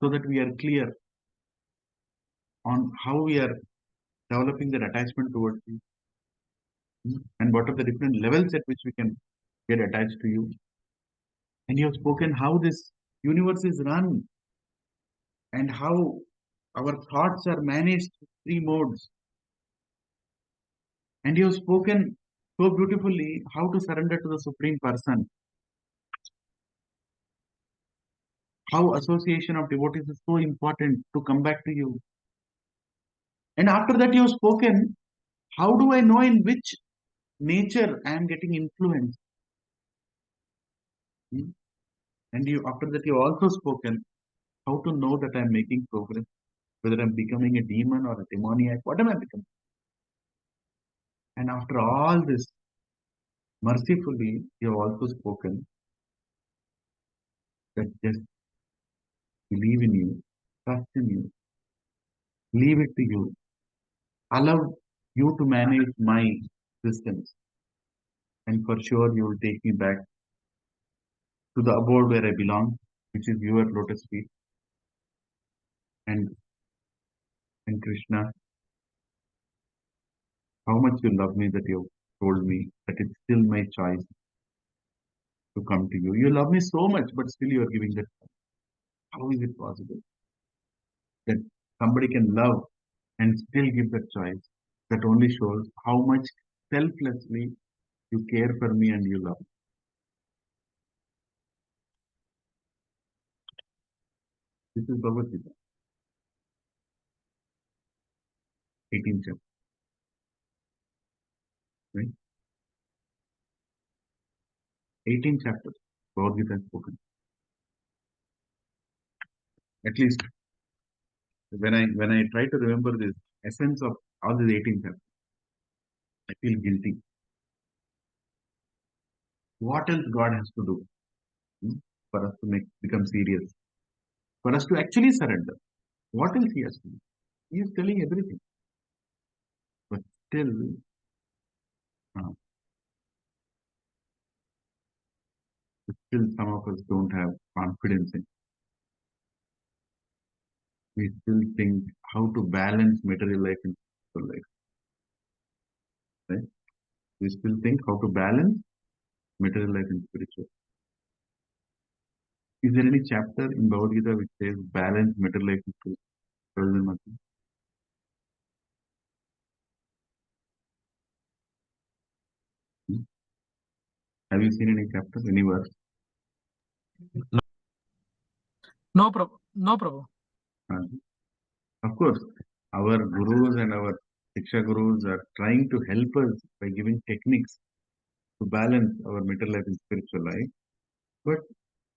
Speaker 1: so that we are clear on how we are developing that attachment towards you, and what are the different levels at which we can get attached to you. And you have spoken how this universe is run and how our thoughts are managed through three modes. And you have spoken so beautifully how to surrender to the Supreme Person. How association of devotees is so important to come back to you. And after that you have spoken, how do I know in which nature I am getting influenced? And you after that you also spoken how to know that I am making progress, whether I am becoming a demon or a demoniac, what am I becoming? And after all this, mercifully, you have also spoken that just believe in you, trust in you, leave it to you, allow you to manage my systems, and for sure you will take me back to the abode where I belong, which is your lotus feet. And Krishna, how much you love me that you have told me that it's still my choice to come to you. You love me so much, but still you are giving that. How is it possible that somebody can love and still give that choice? That only shows how much selflessly you care for me and you love me. This is Bhagavad Gita, 18th chapter. Right? 18 chapters, Bhagavad Gita has spoken. At least when I try to remember this essence of all these 18 chapters, I feel guilty. What else God has to do for us to become serious? For us to actually surrender? What else He has to do? He is telling everything. But still, some of us don't have confidence in. We still think how to balance material life and spiritual life. Right? We still think how to balance material life and spiritual. Is there any chapter in Bhagavad Gita which says balance material life and spiritual? Have you seen any chapter, any verse?
Speaker 5: No, Prabhu. No, Prabhu.
Speaker 1: Of course, our gurus and our Shiksha gurus are trying to help us by giving techniques to balance our material life and spiritual life. But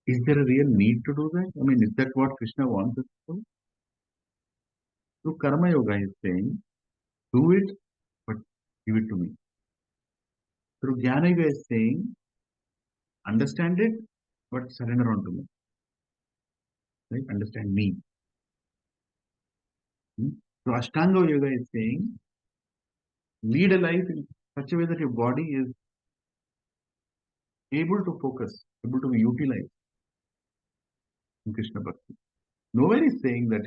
Speaker 1: is there a real need to do that? I mean, is that what Krishna wants us to do? Through Karma Yoga, he is saying, do it, but give it to me. Through Jnana Yoga, he is saying, understand it, but surrender unto me. Right? Understand me. So Ashtanga Yoga is saying, lead a life in such a way that your body is able to focus, able to be utilized in Krishna Bhakti. Nobody is saying that,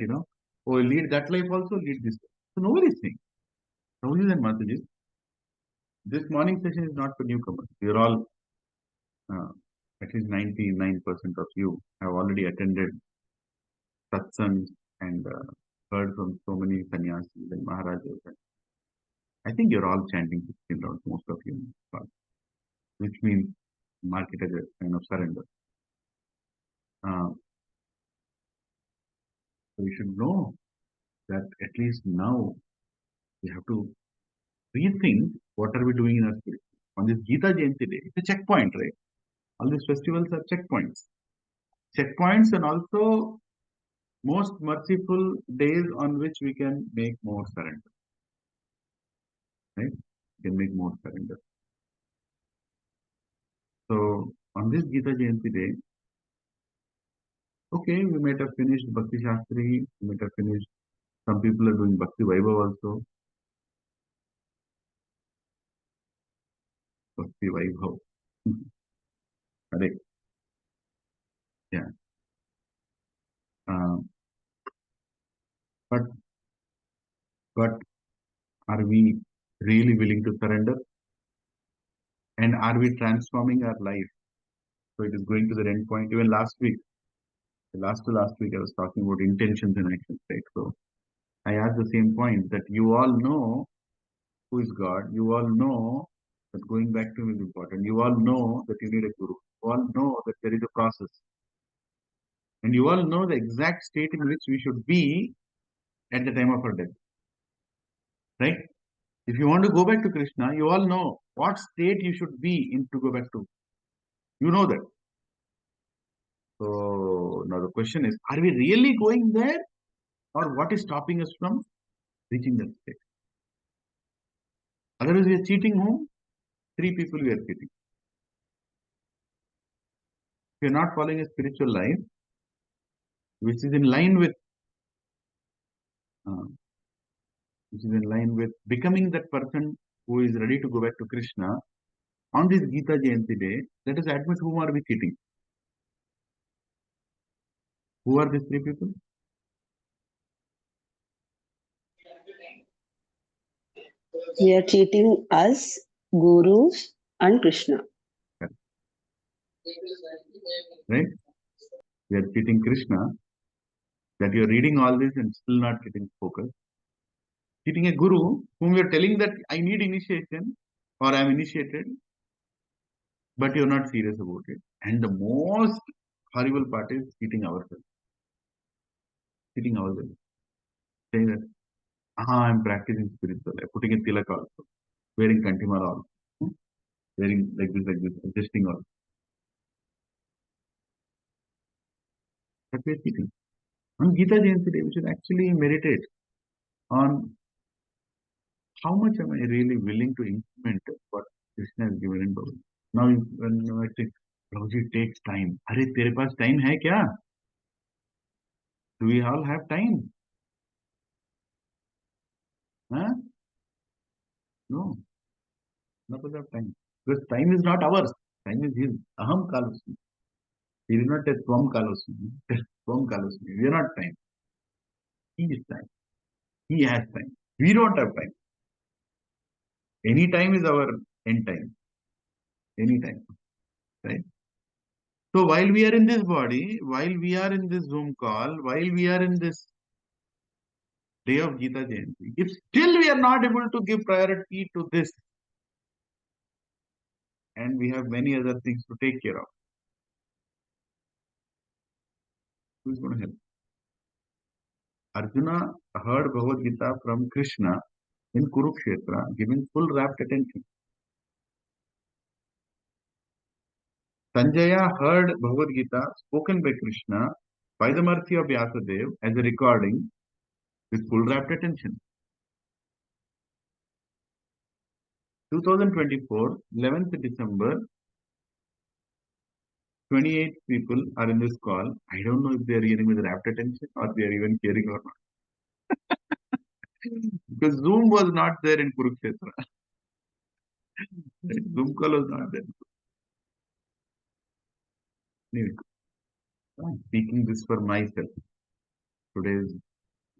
Speaker 1: oh, lead that life also, lead this. So nobody is saying. Prabhuji and Mataji, this morning session is not for newcomers. You're all, at least 99% of you have already attended satsangs and heard from so many sannyasis and maharajas. I think you're all chanting 16 rounds, most of you, which means mark it as a kind of surrender. So you should know that at least now we have to rethink what are we doing in our spirit. On this Gita Jayanti day, it's a checkpoint, right? All these festivals are checkpoints. Checkpoints and also most merciful days on which we can make more surrender. Right? We can make more surrender. So on this Gita Jayanti day, okay, we might have finished Bhakti Shastri, we might have finished, some people are doing Bhakti Vaibhav also. Bhakti Vaibhav. Correct. Yeah. Uh, but are we really willing to surrender? And are we transforming our life? So it is going to the end point. Even last week, last week, I was talking about intentions and actions, right? So I asked the same point that you all know who is God. You all know that going back to him is important. You all know that you need a guru. You all know that there is a process. And you all know the exact state in which we should be at the time of our death. Right? If you want to go back to Krishna, you all know what state you should be in to go back to. You know that. So now the question is, are we really going there? Or what is stopping us from reaching that state? Otherwise, we are cheating whom? Three people we are cheating. If you are not following a spiritual life, which is in line with becoming that person who is ready to go back to Krishna, on this Gita Jayanti day, let us admit whom are we cheating. Who are these three people?
Speaker 9: We are cheating us, gurus, and Krishna.
Speaker 1: Right? We are cheating Krishna, that you are reading all this and still not getting focused. Cheating a guru whom you are telling that I need initiation or I am initiated, but you are not serious about it. And the most horrible part is cheating ourselves. Cheating ourselves. Saying that, I am practicing spiritual life, putting a tilak also, wearing kantimala also, wearing like this, adjusting also. But we are cheating. On Gita Jayanti day, we should actually meditate on how much am I really willing to implement what Krishna has given in Bhagavad. Now, when I think, Prabhuji, it takes time. Are tere paas time hai kya? Do we all have time? Huh? No, not enough time. Because time is not ours. Time is his. Aham kalosmi. He did not say Tvam kalosmi. Tvam kalosmi. We are not time. He is time. He has time. We don't have time. Any time is our end time. Any time. Right? So while we are in this body, while we are in this Zoom call, while we are in this day of Gita Jayanti, if still we are not able to give priority to this, and we have many other things to take care of, who is going to help? Arjuna heard Bhagavad Gita from Krishna in Kurukshetra, giving full rapt attention. Sanjaya heard Bhagavad Gita spoken by Krishna by the mercy of Vyasadeva as a recording with full rapt attention. 2024, 11th December, 28 people are in this call. I don't know if they are hearing with rapt attention or they are even caring or not. Because Zoom was not there in Kurukshetra. Zoom call was not there. Anyway, I'm speaking this for myself. Today's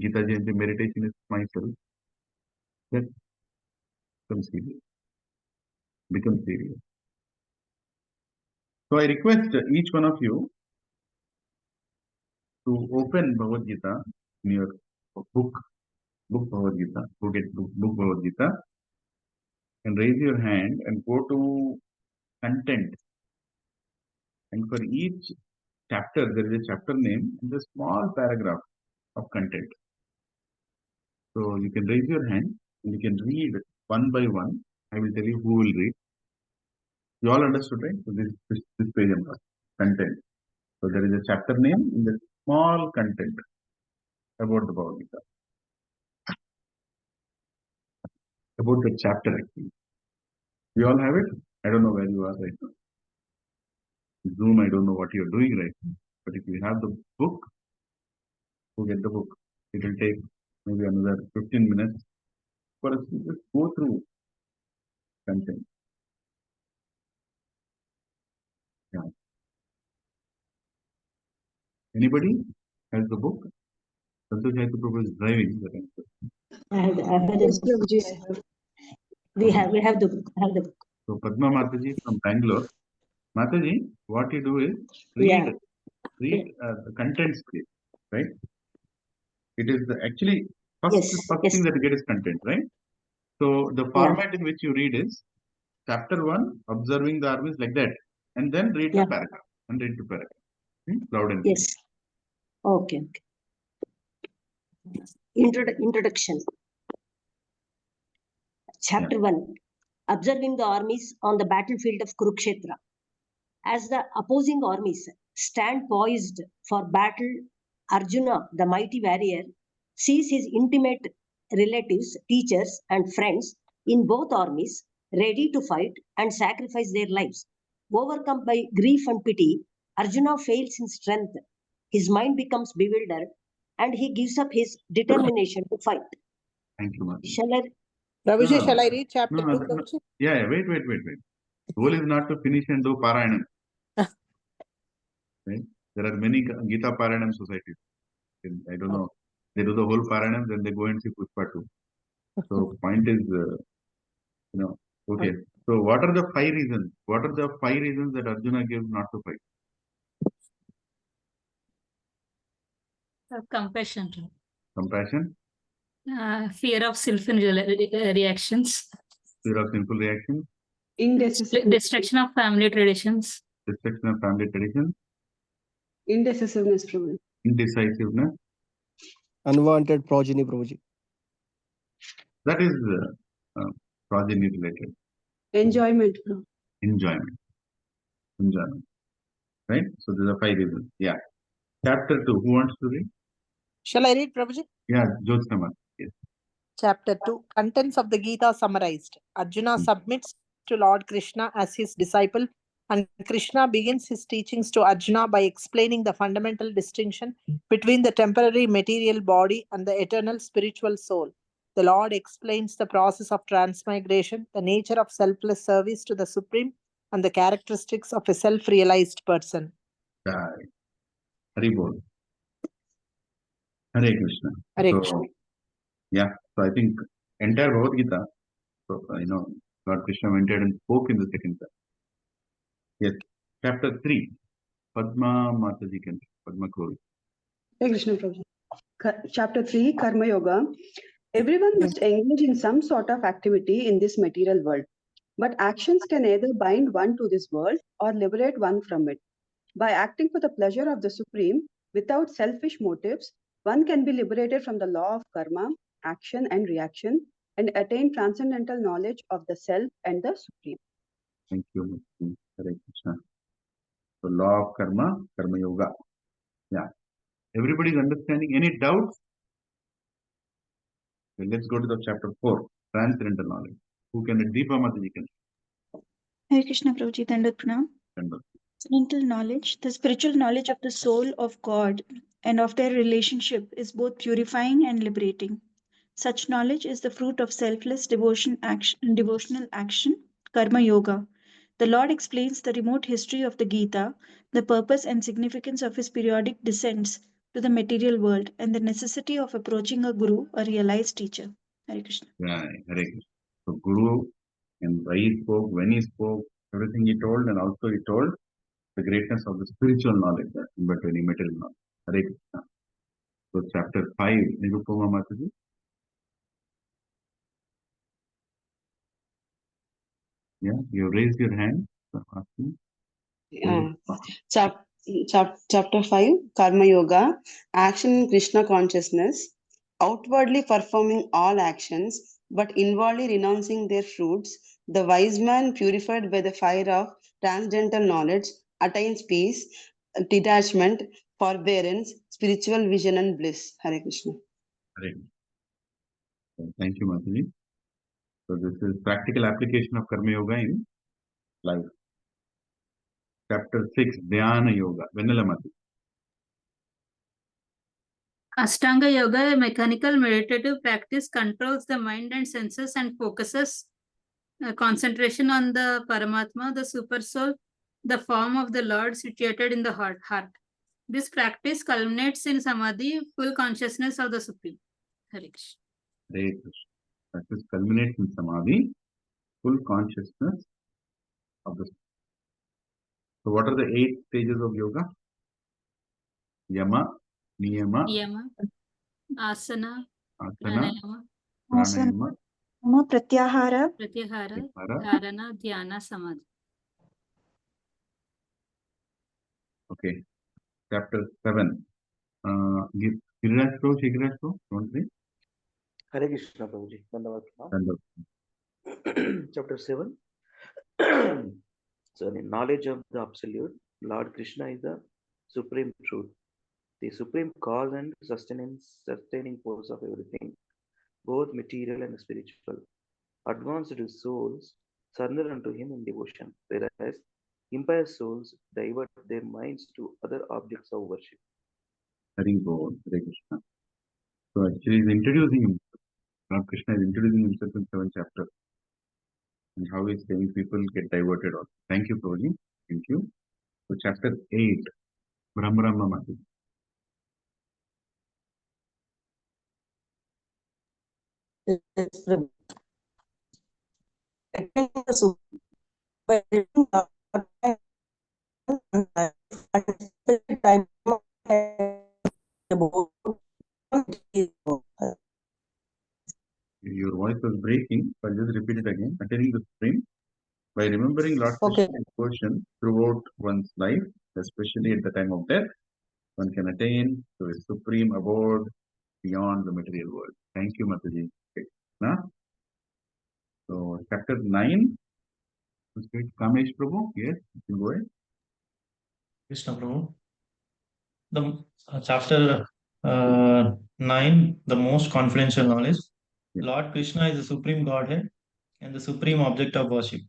Speaker 1: Gita Jayanti meditation is myself. That become serious. Become serious. So I request each one of you to open Bhagavad Gita in your book Bhagavad Gita, book Bhagavad Gita, and raise your hand and go to content. And for each chapter, there is a chapter name and a small paragraph of content. So you can raise your hand and you can read one by one. I will tell you who will read. You all understood, right? So this page number, content. So there is a chapter name in the small content about the Bhagavad Gita. About the chapter actually. You all have it? I don't know where you are right now. Zoom, I don't know what you're doing right now. But if you have the book, go get the book. It will take maybe another 15 minutes for us to just go through content. Yeah. Anybody has the book? Santosh Chaitanya Prabhu is driving.
Speaker 4: I have the
Speaker 9: Yes,
Speaker 4: book.
Speaker 9: Prabhuji, I have.
Speaker 4: We have the book. I have the book.
Speaker 1: So Padma Mataji from Bangalore. Mataji, what you do is
Speaker 4: Yeah.
Speaker 1: read the contents, please, right? It is actually first
Speaker 4: Yes.
Speaker 1: thing that you get is content, right? So the format in which you read is chapter 1, observing the armies like that, and then read the
Speaker 4: Yeah.
Speaker 1: paragraph and read the paragraph. Loud and clear.
Speaker 4: Yes. Okay. Introduction. Chapter 1. Observing the armies on the battlefield of Kurukshetra. As the opposing armies stand poised for battle, Arjuna, the mighty warrior, sees his intimate relatives, teachers, and friends in both armies ready to fight and sacrifice their lives. Overcome by grief and pity, Arjuna fails in strength. His mind becomes bewildered and he gives up his determination to fight.
Speaker 1: Thank you, Mataji.
Speaker 4: Shall I?
Speaker 7: Prabhuji,
Speaker 1: No.
Speaker 7: shall I read chapter
Speaker 1: No.
Speaker 7: 2, Prabhuji?
Speaker 1: Yeah, wait. Goal is not to finish and do Parayanam. Right? There are many Gita Parayanam societies. I don't know. They do the whole Parayanam, then they go and see Pushpa 2. So point is, okay. So what are the 5 reasons? What are the 5 reasons that Arjuna gives not to fight?
Speaker 3: Compassion.
Speaker 1: Compassion,
Speaker 3: Fear of reactions.
Speaker 1: fear of sinful reaction,
Speaker 9: Indecisiveness.
Speaker 3: Destruction of family traditions.
Speaker 1: destruction of family tradition,
Speaker 9: Indecisiveness, Prabhuji.
Speaker 1: indecisiveness.
Speaker 10: Unwanted progeny, Prabhuji.
Speaker 1: That is progeny related.
Speaker 9: Enjoyment, Prabhuji.
Speaker 1: Enjoyment. Right? So these are 5 reasons. Yeah. Chapter 2. Who wants to read?
Speaker 7: Shall I read, Prabhuji?
Speaker 1: Yeah, Jyotsna. Yes.
Speaker 7: Chapter 2, Contents of the Gita summarized. Arjuna submits to Lord Krishna as his disciple, and Krishna begins his teachings to Arjuna by explaining the fundamental distinction between the temporary material body and the eternal spiritual soul. The Lord explains the process of transmigration, the nature of selfless service to the Supreme, and the characteristics of a self-realized person.
Speaker 1: Hari Bol. Hare Krishna.
Speaker 7: Hare
Speaker 1: So,
Speaker 7: Krishna.
Speaker 1: yeah. So I think entire Bhagavad Gita, so, Lord Krishna went ahead and spoke in the second chapter. Yes. Chapter 3. Padma Mataji can Padma Kori.
Speaker 9: Hare Krishna, Prabhuji. Chapter 3, Karma Yoga. Everyone must engage in some sort of activity in this material world. But actions can either bind one to this world or liberate one from it. By acting for the pleasure of the Supreme, without selfish motives, one can be liberated from the law of karma, action and reaction, and attain transcendental knowledge of the self and the Supreme.
Speaker 1: Thank you, Hare Krishna. So law of karma, Karma Yoga. Yeah. Everybody's understanding? Any doubts? Okay, let's go to the chapter 4, Transcendental Knowledge. Who can read? Deepa Mataji can
Speaker 11: Hare Krishna Prabhuji, Dandavat Pranam.
Speaker 1: read.
Speaker 11: Mental knowledge, the spiritual knowledge of the soul of God and of their relationship is both purifying and liberating. Such knowledge is the fruit of selfless devotional action, Karma Yoga. The Lord explains the remote history of the Gita, the purpose and significance of his periodic descents to the material world, and the necessity of approaching a guru, a realized teacher. Hare Krishna.
Speaker 1: Yeah, Hare Krishna. So Guru and why he spoke, when he spoke, everything he told, and also he told the greatness of the spiritual knowledge, but any material knowledge. Hare Krishna. So chapter 5, Nirupama Mataji. Yeah, you raised your hand for asking.
Speaker 9: Chapter 5, Karma Yoga, Action in Krishna Consciousness, outwardly performing all actions, but inwardly renouncing their fruits, the wise man purified by the fire of transcendental knowledge attains peace, detachment, forbearance, spiritual vision and bliss. Hare Krishna.
Speaker 1: Hare Krishna. So thank you, Mataji. So this is practical application of Karma Yoga in life. Chapter 6, Dhyana Yoga. Vanilla Mati.
Speaker 3: Ashtanga Yoga, a mechanical meditative practice, controls the mind and senses and focuses concentration on the Paramatma, the super soul, the form of the Lord situated in the heart. This practice culminates in Samadhi, full consciousness of the Supreme. Hare Krishna.
Speaker 1: Hare Krishna. Practice culminates in Samadhi, full consciousness of the Supreme. So what are the 8 stages of yoga? Yama, Niyama,
Speaker 3: Yama, Asana,
Speaker 1: Asana,
Speaker 3: Pranayama,
Speaker 1: Pranayama,
Speaker 11: Pratyahara,
Speaker 3: Pratyahara,
Speaker 1: Pratyahara.
Speaker 3: Dharana, Dhyana, Samadhi.
Speaker 1: Okay. Chapter 7. Girirashro, don't we?
Speaker 12: Hare Krishna Prabhuji. Dandavad pranam.
Speaker 1: Dandavad.
Speaker 12: Chapter 7. So, the knowledge of the Absolute, Lord Krishna is the supreme truth, the supreme cause and sustaining force of everything, both material and spiritual. Advanced souls surrender unto him in devotion, whereas impious souls divert their minds to other objects of worship.
Speaker 1: Hare Krishna. So actually he's introducing himself. Lord Krishna is introducing himself in 7th chapter. And how he's saying people get diverted also. Thank you, Prabhuji. Thank you. So chapter 8, Brahma Mati. Your voice was breaking, so I'll just repeat it again. Attaining the Supreme by remembering Lord Krishna's devotion throughout one's life, especially at the time of death, one can attain to a supreme abode beyond the material world. Thank you, Mataji. Okay. Now, so chapter 9, Kamesh Prabhu, yes, you can go ahead.
Speaker 13: Krishna Prabhu. The chapter 9, the most confidential knowledge. Lord Krishna is the supreme Godhead and the supreme object of worship.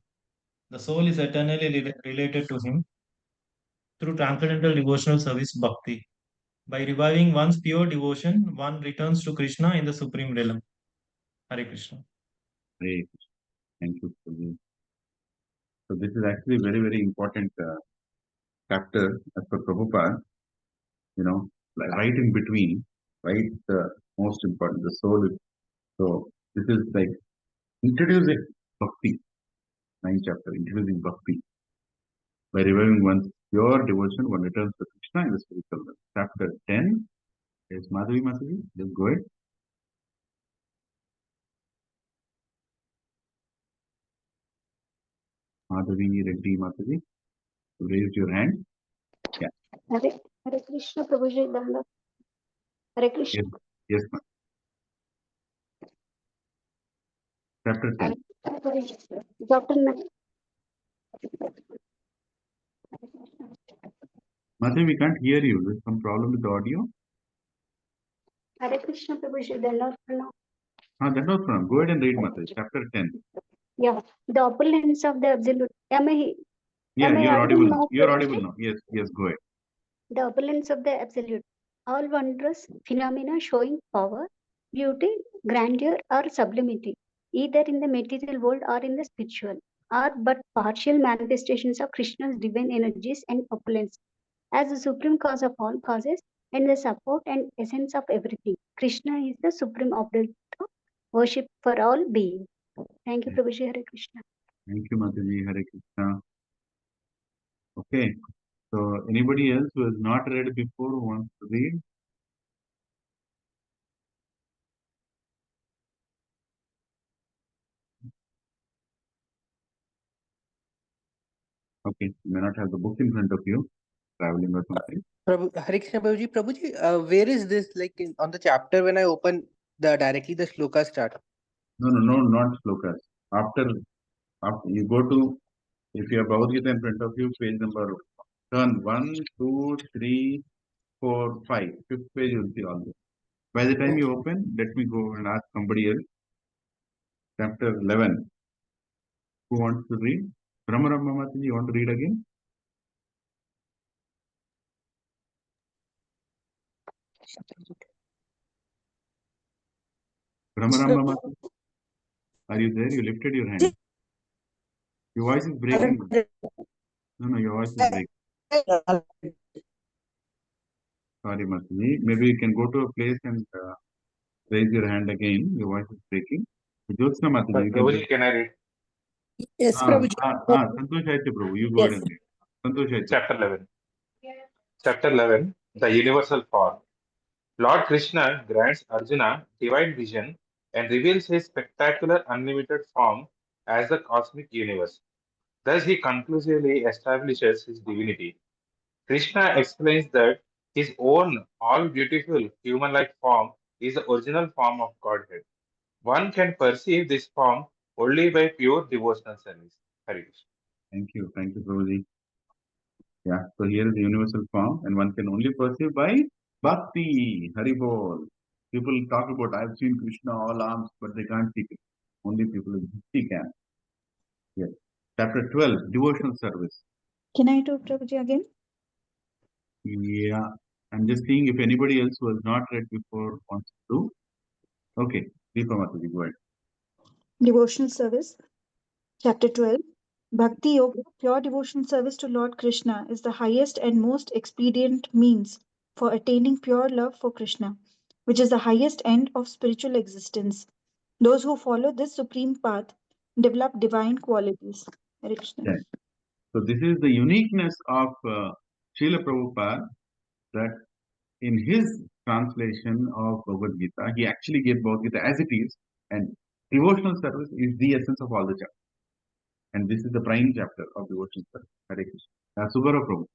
Speaker 13: The soul is eternally related to him through transcendental devotional service bhakti. By reviving one's pure devotion, one returns to Krishna in the supreme realm. Hare Krishna.
Speaker 1: Hare Krishna. Thank you, Prabhu. So this is actually very, very important chapter as per Prabhupada. You know, right in between, right? The most important, the soul is. So this is like introducing bhakti. 9th chapter, introducing bhakti. By reviving one's pure devotion, one returns to Krishna in the spiritual world. Chapter 10 is Madhavi Mataji. Let's go ahead. Madhavi Reddy Mataji. You raised your hand. Yeah.
Speaker 14: Hare Krishna Prabhuji Danda. Hare Krishna.
Speaker 1: Yes, ma'am. Chapter 10.
Speaker 14: Chapter 9.
Speaker 1: Madhavi, we can't hear you. There's some problem with the audio.
Speaker 14: Hare Krishna Prabhuji Danda.
Speaker 1: That was from. Go ahead and read Madhavi. Chapter 10.
Speaker 14: Yeah, the opulence of the absolute.
Speaker 1: Yeah, you're audible now. You're audible now. Yes, go ahead.
Speaker 14: The opulence of the absolute. All wondrous phenomena showing power, beauty, grandeur, or sublimity, either in the material world or in the spiritual, are but partial manifestations of Krishna's divine energies and opulence. As the supreme cause of all causes and the support and essence of everything, Krishna is the supreme object of worship for all beings. Thank you, Prabhuji. Hare Krishna.
Speaker 1: Thank you, Mataji. Hare Krishna. Okay. So, anybody else who has not read before who wants to read? Okay. You may not have the book in front of you, traveling or something.
Speaker 10: Hare Krishna Prabhuji, where is this, like on the chapter when I open directly the sloka start?
Speaker 1: No, not slokas. After you go to, if you have Bhagavad Gita in front of you, page number, turn 1, 2, 3, 4, 5. 5th page you will see all this. By the time you open, let me go and ask somebody else. Chapter 11. Who wants to read? Brahma Mataji, you want to read again? Brahmaramba Mataji, are you there? You lifted your hand. Your voice is breaking. No, your voice is breaking. Sorry, Mataji. Maybe you can go to a place and raise your hand again. Your voice is breaking. Jyotsna Mataji, you
Speaker 15: Prabhuji, can I read?
Speaker 7: Yes, Prabhuji.
Speaker 1: Santosh Aitya Prabhu, you go ahead
Speaker 7: Yes.
Speaker 1: and read. Santosh Aitya.
Speaker 15: Chapter 11. Chapter 11, The Universal Form. Lord Krishna grants Arjuna divine vision and reveals his spectacular unlimited form as the cosmic universe. Thus, he conclusively establishes his divinity. Krishna explains that his own all beautiful human like form is the original form of Godhead. One can perceive this form only by pure devotional service. Hare Krishna.
Speaker 1: Thank you, Prabhuji. Yeah, so here is the universal form, and one can only perceive by bhakti. Hari Bol. People talk about, I've seen Krishna all arms, but they can't see it. Only people in bhakti can. Yes. Chapter 12, devotional service.
Speaker 11: Can I do Prabhuji again?
Speaker 1: Yeah, I'm just seeing if anybody else who has not read before wants to do. Okay, Deepa Mataji, go ahead.
Speaker 11: Devotional service. Chapter 12. Bhakti Yoga, pure devotional service to Lord Krishna, is the highest and most expedient means for attaining pure love for Krishna, which is the highest end of spiritual existence. Those who follow this supreme path develop divine qualities. Hare Krishna.
Speaker 1: Yes. So this is the uniqueness of Srila Prabhupada, that in his translation of Bhagavad Gita, he actually gave Bhagavad Gita as it is, and devotional service is the essence of all the chapters. And this is the prime chapter of devotional service. Hare Krishna. Subhara Prabhu.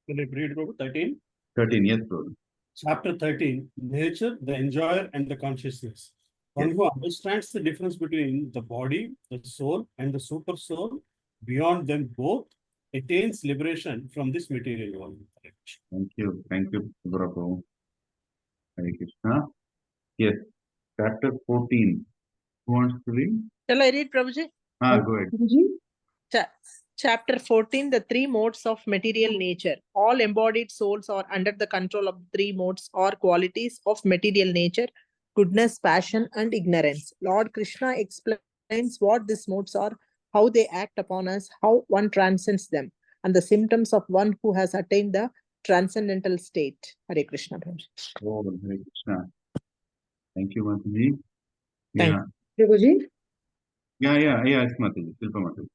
Speaker 16: Can I read Prabhu? 13?
Speaker 1: 13, yes, Prabhu.
Speaker 16: Chapter 13, Nature, the Enjoyer and the Consciousness. One who understands the difference between the body, the soul, and the super soul, beyond them both, attains liberation from this material world.
Speaker 1: Thank you, Subhara Prabhu. Hare Krishna. Yes, chapter 14. Who wants to read?
Speaker 7: Shall I read, Prabhuji?
Speaker 1: Go ahead.
Speaker 7: Chapter 14, the three modes of material nature. All embodied souls are under the control of three modes or qualities of material nature: goodness, passion, and ignorance. Lord Krishna explains what these modes are, how they act upon us, how one transcends them, and the symptoms of one who has attained the transcendental state. Hare Krishna.
Speaker 1: Oh, Hare Krishna. Thank you, Mataji.
Speaker 7: Thank
Speaker 1: Yeah.
Speaker 17: Prabhuji,
Speaker 1: Yes, Mataji. Shilpa Mataji.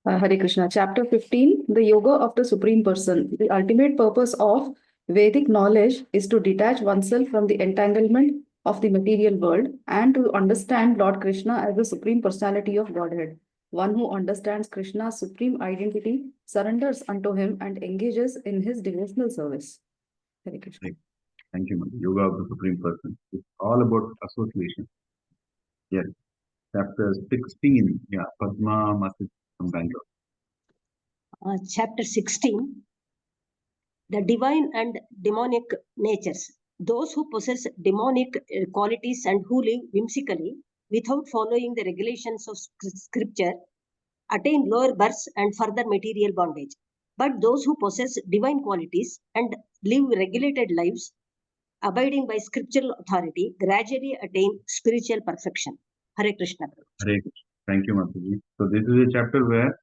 Speaker 17: Hare Krishna. Chapter 15, the Yoga of the Supreme Person. The ultimate purpose of Vedic knowledge is to detach oneself from the entanglement of the material world and to understand Lord Krishna as the Supreme Personality of Godhead. One who understands Krishna's supreme identity surrenders unto him and engages in his devotional service. Hare Krishna.
Speaker 1: Thank you, Mataji. Yoga of the Supreme Person. It's all about association. Yes. Chapter 16. Yeah, Padma Mataji from Bangalore.
Speaker 4: Chapter 16, the divine and demonic natures. Those who possess demonic qualities and who live whimsically without following the regulations of scripture attain lower births and further material bondage. But those who possess divine qualities and live regulated lives, abiding by scriptural authority, gradually attain spiritual perfection. Hare Krishna.
Speaker 1: Hare Krishna. Thank you, Mataji. So this is a chapter where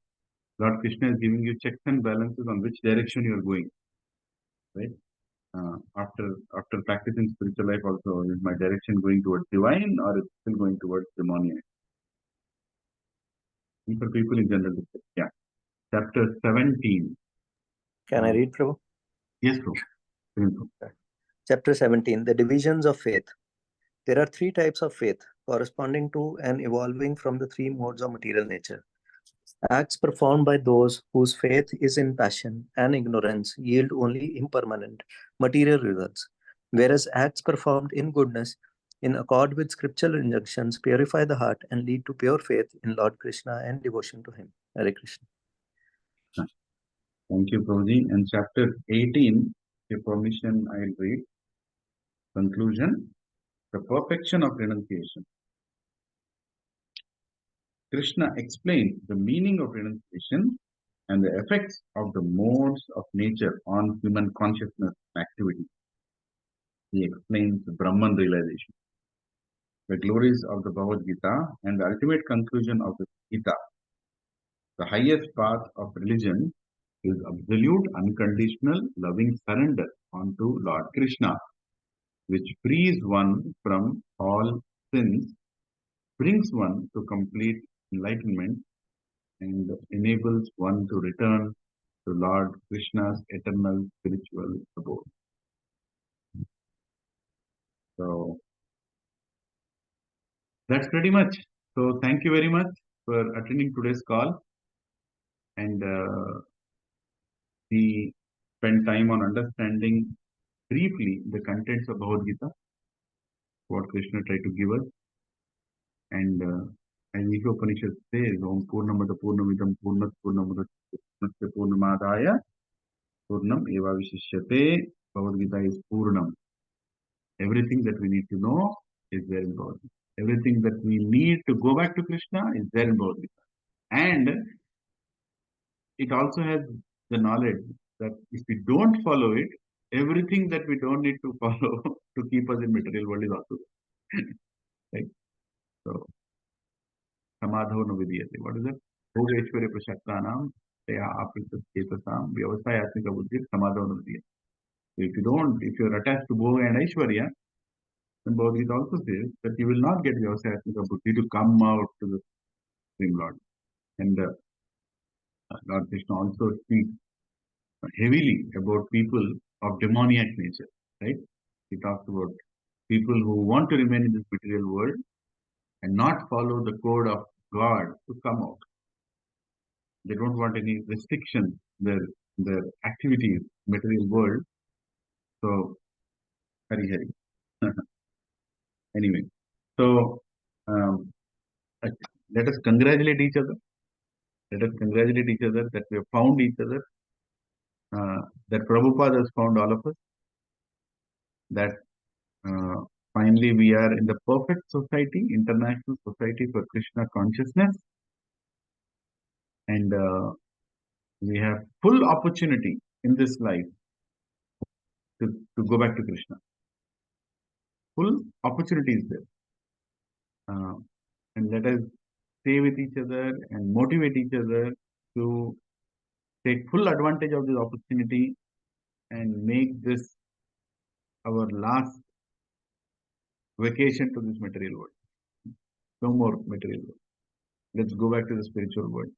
Speaker 1: Lord Krishna is giving you checks and balances on which direction you are going. Right? After practicing spiritual life also, is my direction going towards divine or is still going towards demoniac? And for people in general. Yeah. Chapter 17.
Speaker 8: Can I read, Prabhu?
Speaker 1: Yes, Prabhu.
Speaker 8: Chapter 17, the divisions of faith. There are three types of faith corresponding to and evolving from the three modes of material nature. Acts performed by those whose faith is in passion and ignorance yield only impermanent material results, whereas acts performed in goodness, in accord with scriptural injunctions, purify the heart and lead to pure faith in Lord Krishna and devotion to him. Hare Krishna.
Speaker 1: Thank you, Prabhuji. And chapter 18, with permission, I'll read. Conclusion, the perfection of renunciation. Krishna explains the meaning of renunciation and the effects of the modes of nature on human consciousness and activity. he explains Brahman realization, the glories of the Bhagavad Gita, and the ultimate conclusion of the Gita. The highest path of religion is absolute, unconditional, loving surrender unto Lord Krishna, which frees one from all sins, brings one to complete enlightenment, and enables one to return to Lord Krishna's eternal spiritual abode. So that's pretty much. So thank you very much for attending today's call, and we spend time on understanding briefly the contents of Bhagavad Gita, what Krishna tried to give us, and as Isha Upanishad says, Om Purnamada Purnamidam Purnat Purnamada Purnamadaya Purnam Eva Vishishyate. Bhagavad Gita is Purnam. Everything that we need to know is there in Bhagavad Gita. Everything that we need to go back to Krishna is there in Bhagavad Gita. And it also has the knowledge that if we don't follow it, everything that we don't need to follow to keep us in material world is also there. Right? So, Samadho no vidiyate. What is it? Bhogeshware prashaktanam teya apritas chetasam vyavasayatmika buddhi samadho no vidiyate. If you're attached to Bhoga and Aishwarya, then Bhagavad Gita also says that you will not get vyavasayatmika buddhi to come out to the Supreme Lord. And Lord Krishna also speaks heavily about people of demoniac nature, right? He talks about people who want to remain in this material world and not follow the code of God to come out. They don't want any restrictions, their activities, material world. So, Hari Hari. Anyway, so let us congratulate each other. Let us congratulate each other that we have found each other, that Prabhupada has found all of us, that finally we are in the perfect society, international society for Krishna consciousness, and we have full opportunity in this life to go back to Krishna. Full opportunity is there. And let us stay with each other and motivate each other to take full advantage of this opportunity and make this our last vacation to this material world. No more material world. Let's go back to the spiritual world.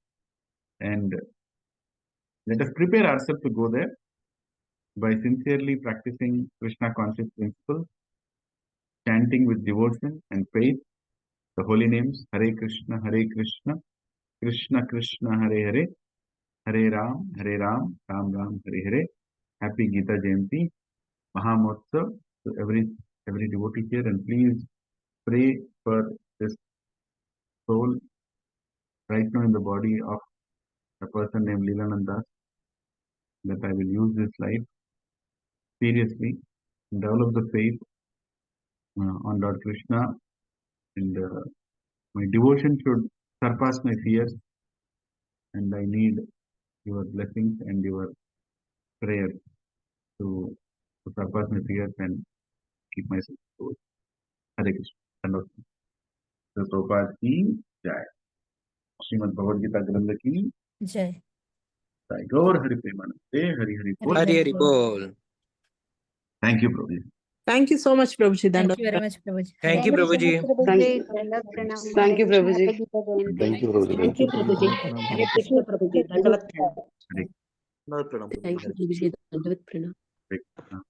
Speaker 1: And let us prepare ourselves to go there by sincerely practicing Krishna conscious principles, chanting with devotion and faith the holy names Hare Krishna, Krishna Krishna, Hare Hare, Hare Ram, Ram Ram, Hare Hare. Happy Gita Jayanti, Mahamotsav to every devotee here, and please pray for this soul right now in the body of a person named Lilananda, that I will use this life seriously and develop the faith on Lord Krishna, and my devotion should surpass my fears, and I need your blessings and your prayer to surpass my fears and keep myself close. Hare Krishna. The Prabhupada ki Jai. Srimad Bhagavad Gita Grantha ki
Speaker 6: Jai.
Speaker 1: Jai. Gaur Hari Premanande, Hari Hari Bol.
Speaker 10: Hari Hari Bol.
Speaker 1: Thank you, Prabhuji.
Speaker 7: Thank you so much, Prabhuji.
Speaker 6: Thank you very much, Prabhuji.
Speaker 10: Thank you, Prabhuji.
Speaker 9: Thank you, Prabhuji.
Speaker 12: Thank you, Prabhuji.
Speaker 17: Thank you, Prabhuji. Hare Krishna, Prabhuji. Dandavat Pranam.
Speaker 1: Hare
Speaker 8: Another pranam.
Speaker 17: Thank you, Prabhuji. Dandavat Pranam.
Speaker 1: Krishna.